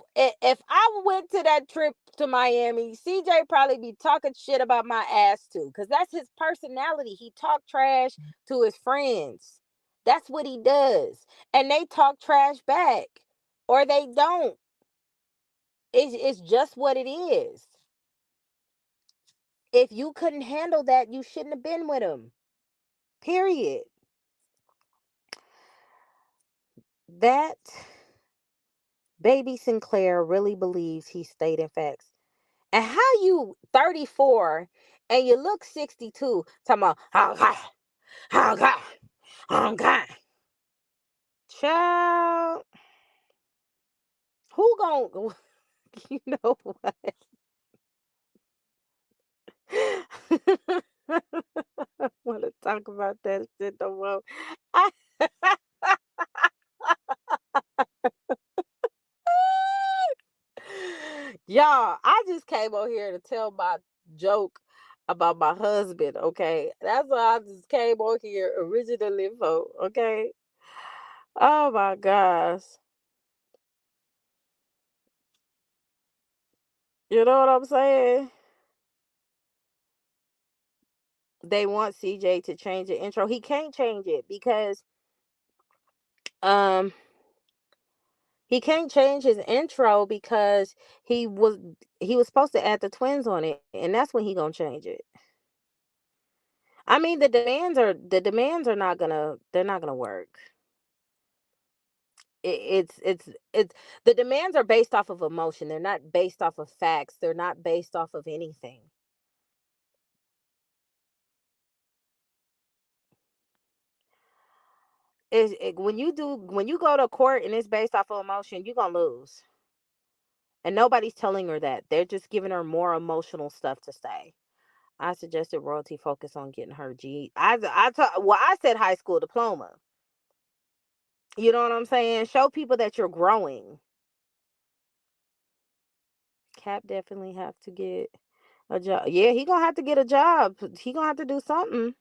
I went to that trip to Miami, CJ probably be talking shit about my ass too, because that's his personality. He talk trash to his friends. That's what he does, and they talk trash back, or they don't. It's just what it is. If you couldn't handle that, you shouldn't have been with him. Period. That baby Sinclair really believes he stating facts. And how you 34 and you look 62 talking about, oh God, oh God, oh God. Child, who gon' you know what? I want to talk about that shit no more. I- Y'all, I just came on here to tell my joke about my husband, okay? That's why I just came on here originally for, okay? Oh my gosh. You know what I'm saying? They want CJ to change the intro. He can't change it because um he can't change his intro because he was he was supposed to add the twins on it, and that's when he gonna change it. I mean, the demands are not gonna they're not gonna work. It's the demands are based off of emotion. They're not based off of facts. They're not based off of anything. When you go to court and it's based off of emotion, you're gonna lose. And nobody's telling her that. They're just giving her more emotional stuff to say. I suggested royalty focus on getting her G. I said high school diploma. You know what I'm saying? Show people that you're growing. Cap definitely have to get a job. Yeah, he gonna have to get a job. He gonna have to do something.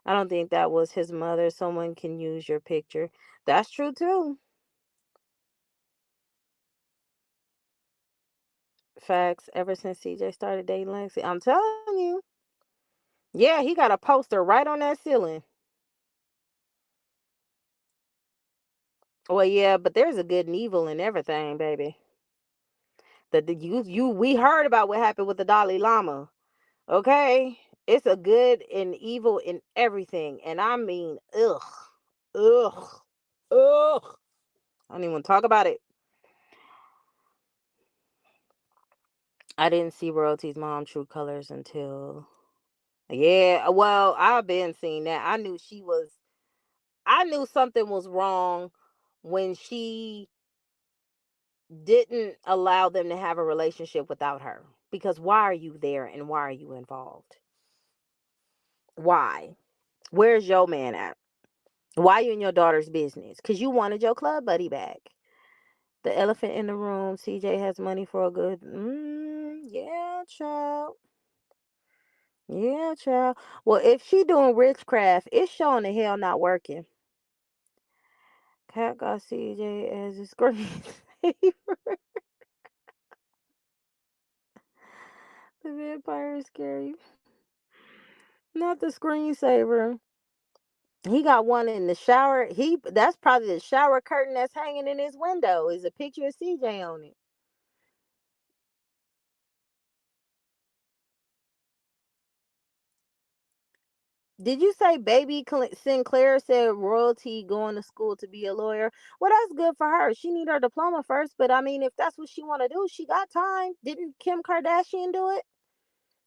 I don't think that was his mother. Someone can use your picture. That's true too. Facts. Ever since CJ started dating Lexi, I'm telling you. Yeah, he got a poster right on that ceiling. Well, yeah, but there's a good and evil in everything, baby. We heard about what happened with the Dalai Lama. Okay, it's a good and evil in everything, and I mean, ugh, ugh, ugh. I don't even want to talk about it. I didn't see Royalty's mom true colors until, yeah. Well, I've been seeing that. I knew she was. I knew something was wrong when she didn't allow them to have a relationship without her. Because why are you there and why are you involved? Why? Where's your man at? Why you in your daughter's business? Because you wanted your club buddy back. The elephant in the room. CJ has money for a good. Yeah, child. Yeah, child. Well, if she doing witchcraft, it's showing the hell not working. Cat got CJ as a screensaver. The vampire is scary. Not the screensaver. He got one in the shower. That's probably the shower curtain that's hanging in his window. Is a picture of CJ on it. Did you say baby Sinclair said royalty going to school to be a lawyer? Well, that's good for her. She need her diploma first, but I mean, if that's what she want to do, she got time. Didn't Kim Kardashian do it?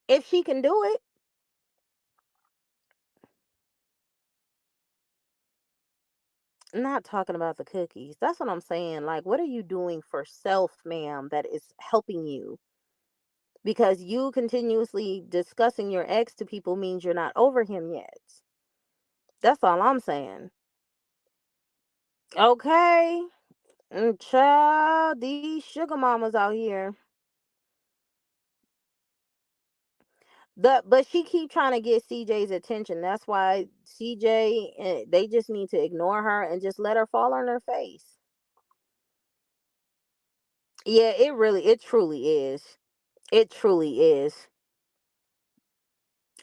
If she can do it, I'm not talking about the cookies. That's what I'm saying. Like, what are you doing for self, ma'am, that is helping you? Because you continuously discussing your ex to people means you're not over him yet. That's all I'm saying. Okay. Child, these sugar mamas out here. But she keep trying to get CJ's attention. That's why CJ, they just need to ignore her and just let her fall on her face. Yeah, it truly is. It truly is.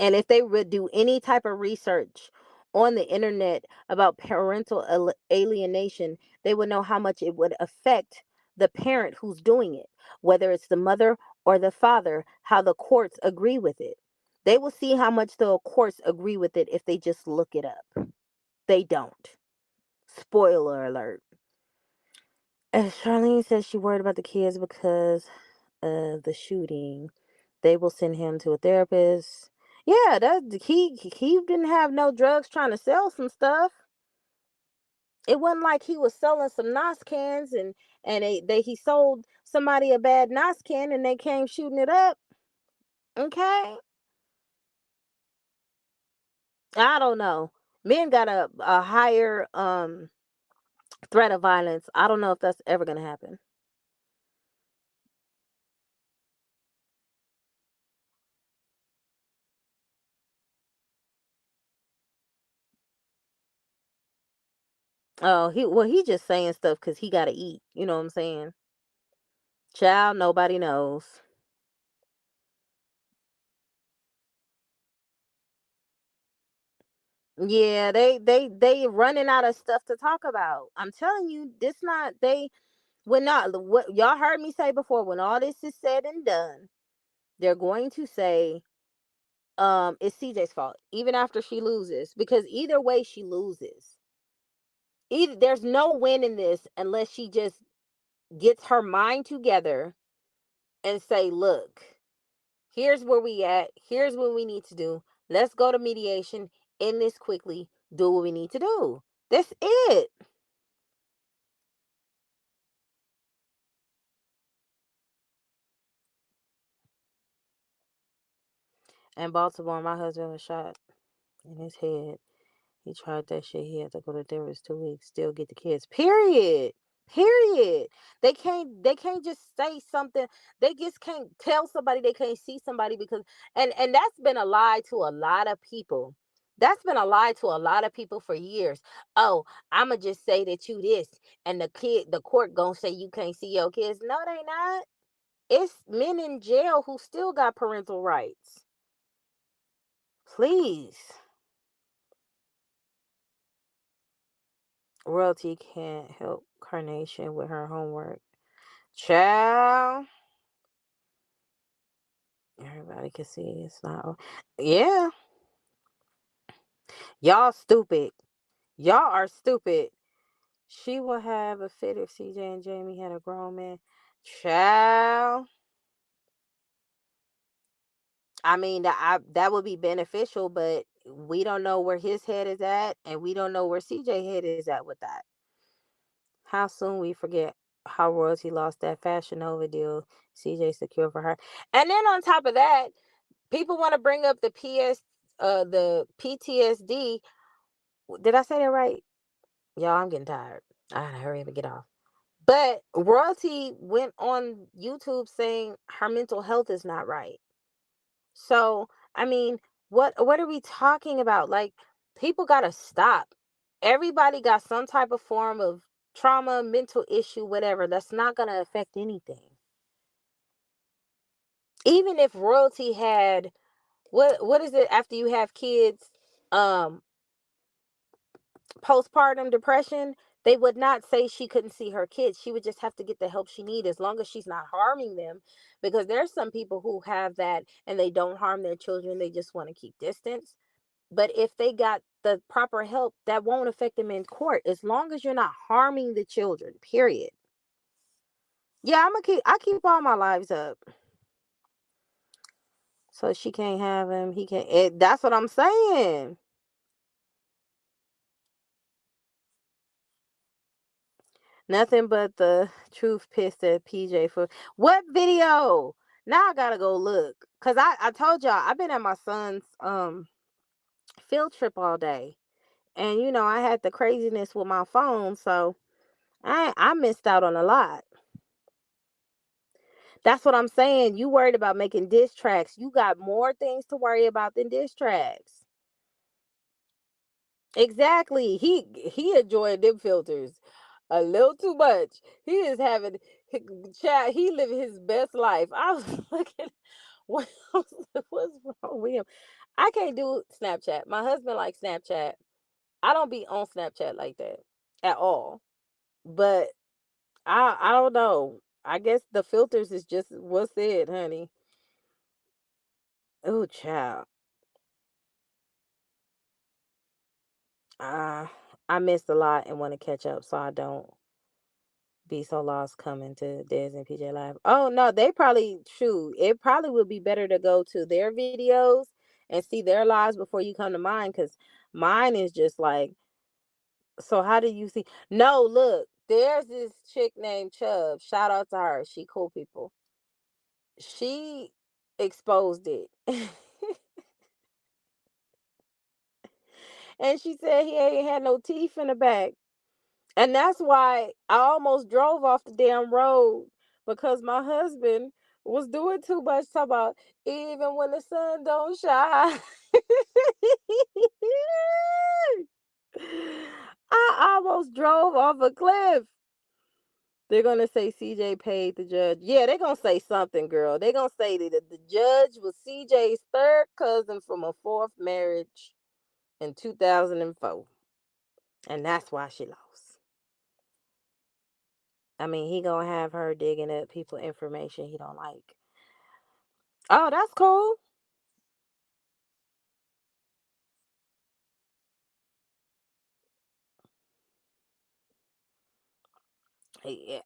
And if they would do any type of research on the internet about parental alienation, they would know how much it would affect the parent who's doing it, whether it's the mother or the father, how the courts agree with it. They will see how much the courts agree with it if they just look it up. They don't. Spoiler alert. As Charlene says, she worried about the kids because of the shooting. They will send him to a therapist. Yeah, that he didn't have no drugs trying to sell some stuff. It wasn't like he was selling some Nos cans and he sold somebody a bad Nos can and they came shooting it up. Okay, I don't know. Men got a higher threat of violence. I don't know if that's ever gonna happen. Oh, he just saying stuff because he gotta eat. You know what I'm saying? Child, nobody knows. Yeah, they running out of stuff to talk about. I'm telling you, this not they when not what y'all heard me say before. When all this is said and done, they're going to say, it's CJ's fault, even after she loses, because either way she loses. Either there's no win in this unless she just gets her mind together and say, look, here's where we at. Here's what we need to do. Let's go to mediation. End this quickly. Do what we need to do. That's it. In Baltimore, my husband was shot in his head. He tried that shit. He had to go to Denver 2 weeks. Still get the kids. Period. Period. They can't just say something. They just can't tell somebody they can't see somebody because and that's been a lie to a lot of people. That's been a lie to a lot of people for years. Oh, I'ma just say that you this and the court gonna say you can't see your kids. No, they not. It's men in jail who still got parental rights. Please. Royalty can't help Carnation with her homework. Child. Everybody can see it's not. Yeah. Y'all stupid. Y'all are stupid. She will have a fit if CJ and Jamie had a grown man. Child. I mean, that would be beneficial, but we don't know where his head is at, and we don't know where CJ head is at with that. How soon we forget how royalty lost that Fashion Nova deal CJ secured for her. And then on top of that, people want to bring up the PTSD. Did I say that right? Y'all, I'm getting tired. I gotta hurry up and get off. But royalty went on YouTube saying her mental health is not right. So, I mean, what are we talking about? Like, people gotta stop. Everybody got some type of form of trauma, mental issue, whatever. That's not gonna affect anything. Even if royalty had what is it after you have kids? Um, Postpartum depression, they would not say she couldn't see her kids. She would just have to get the help she needs as long as she's not harming them. Because there's some people who have that and they don't harm their children. They just want to keep distance. But if they got the proper help, that won't affect them in court as long as you're not harming the children, period. Yeah, I keep all my lives up. So she can't have him. He can't. That's what I'm saying. Nothing but the truth pissed at PJ for what video? Now I gotta go look. Cause I told y'all I've been at my son's field trip all day. And I had the craziness with my phone, so I missed out on a lot. That's what I'm saying. You worried about making diss tracks. You got more things to worry about than diss tracks. Exactly. He enjoyed them filters a little too much. He is having child. He living his best life. I was looking. What, what's wrong with him? I can't do Snapchat. My husband likes Snapchat. I don't be on Snapchat like that at all. But I don't know. I guess the filters is just what's it, honey. Oh, child. Uh, I missed a lot and want to catch up, so I don't be so lost coming to Des and PJ Live. Oh no, they probably shoot. It probably would be better to go to their videos and see their lives before you come to mine, because mine is just like, so how do you see? No, look, there's this chick named Chubb. Shout out to her. She cool people. She exposed it. And she said he ain't had no teeth in the back. And that's why I almost drove off the damn road, because my husband was doing too much. Talk about even when the sun don't shine. I almost drove off a cliff. They're gonna say CJ paid the judge. Yeah, they're gonna say something, girl. They're gonna say that the judge was CJ's third cousin from a fourth marriage in 2004. And that's why she lost. I mean, he gonna have her digging up people information he don't like. Oh, that's cool. Yeah.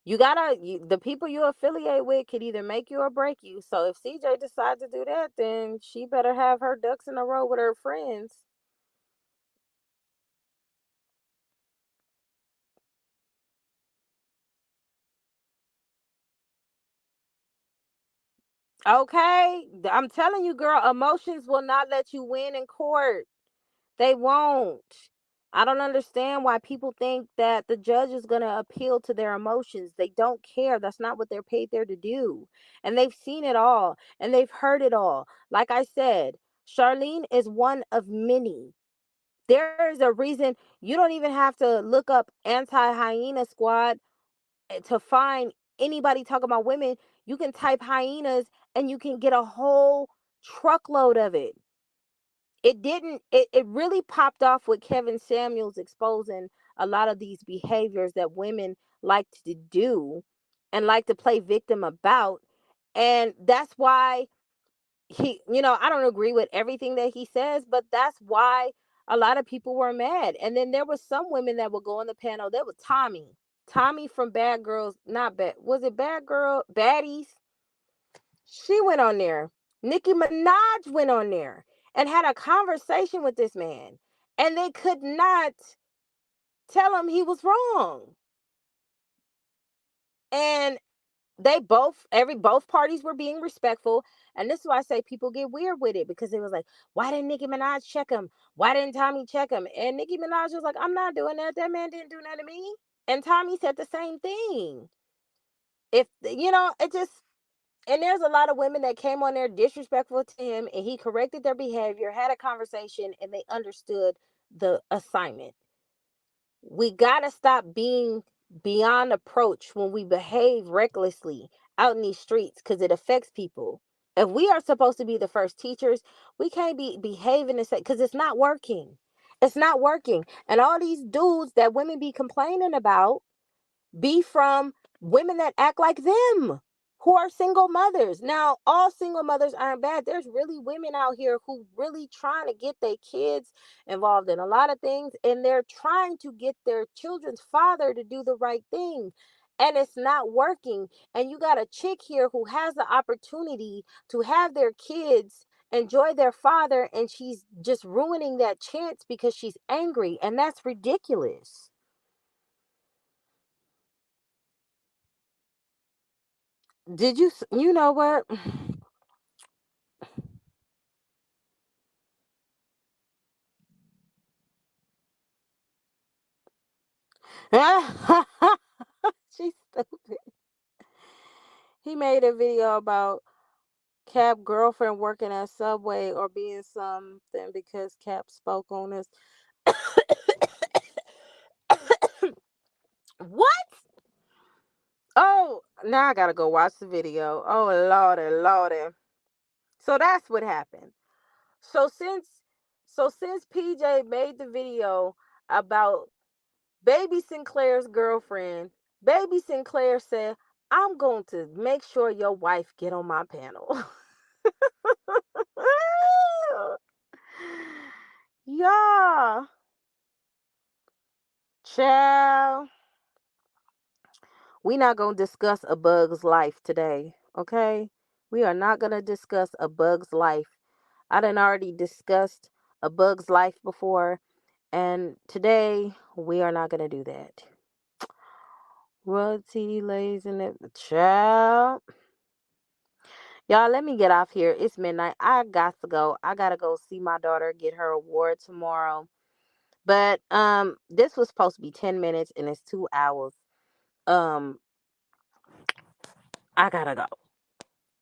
The people you affiliate with could either make you or break you. So if CJ decides to do that, then she better have her ducks in a row with her friends. Okay? I'm telling you, girl, emotions will not let you win in court. They won't. I don't understand why people think that the judge is going to appeal to their emotions. They don't care. That's not what they're paid there to do. And they've seen it all and they've heard it all. Like I said, Charlene is one of many. There is a reason you don't even have to look up anti hyena squad to find anybody talking about women. You can type hyenas and you can get a whole truckload of it. It really popped off with Kevin Samuels exposing a lot of these behaviors that women like to do and like to play victim about. And that's why I don't agree with everything that he says, but that's why a lot of people were mad. And then there was some women that would go on the panel. There was Tommy from Bad Girls, not bad. Was it Bad Girl? Baddies? She went on there. Nicki Minaj went on there and had a conversation with this man. And they could not tell him he was wrong. And both parties were being respectful. And this is why I say people get weird with it, because it was like, why didn't Nicki Minaj check him? Why didn't Tommy check him? And Nicki Minaj was like, I'm not doing that. That man didn't do that to me. And Tommy said the same thing. If it just and there's a lot of women that came on there disrespectful to him, and he corrected their behavior, had a conversation, and they understood the assignment. We got to stop being beyond approach when we behave recklessly out in these streets, because it affects people. If we are supposed to be the first teachers, we can't be behaving the same, because it's not working. It's not working. And all these dudes that women be complaining about be from women that act like them, who are single mothers. Now, all single mothers aren't bad. There's really women out here who really trying to get their kids involved in a lot of things, and they're trying to get their children's father to do the right thing. And it's not working. And you got a chick here who has the opportunity to have their kids enjoy their father, and she's just ruining that chance because she's angry. And that's ridiculous. You know what? She's stupid. He made a video about Cap girlfriend working at Subway or being something because Cap spoke on this. What? Oh, now I gotta go watch the video. Oh lordy, lordy. So that's what happened. So since PJ made the video about Baby Sinclair's girlfriend, Baby Sinclair said, "I'm going to make sure your wife get on my panel." Yeah, child. We not gonna discuss a bug's life today, okay? We are not gonna discuss a bug's life. I done already discussed a bug's life before, and today we are not gonna do that. Royalty lays in it, child. Y'all, let me get off here. It's midnight. I got to go. I gotta go see my daughter get her award tomorrow. But this was supposed to be 10 minutes and it's 2 hours. Um, I gotta go.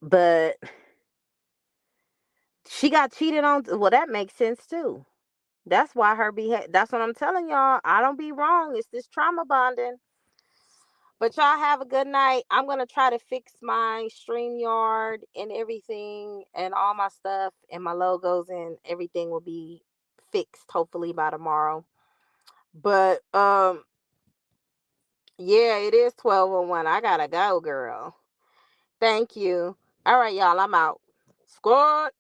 But she got cheated on. Well, that makes sense too. That's why that's what I'm telling y'all. I don't be wrong. It's this trauma bonding. But y'all have a good night. I'm gonna try to fix my StreamYard and everything and all my stuff and my logos and everything will be fixed hopefully by tomorrow. But yeah, it is 12:01. I gotta go, girl. Thank you. All right, y'all. I'm out. Squad.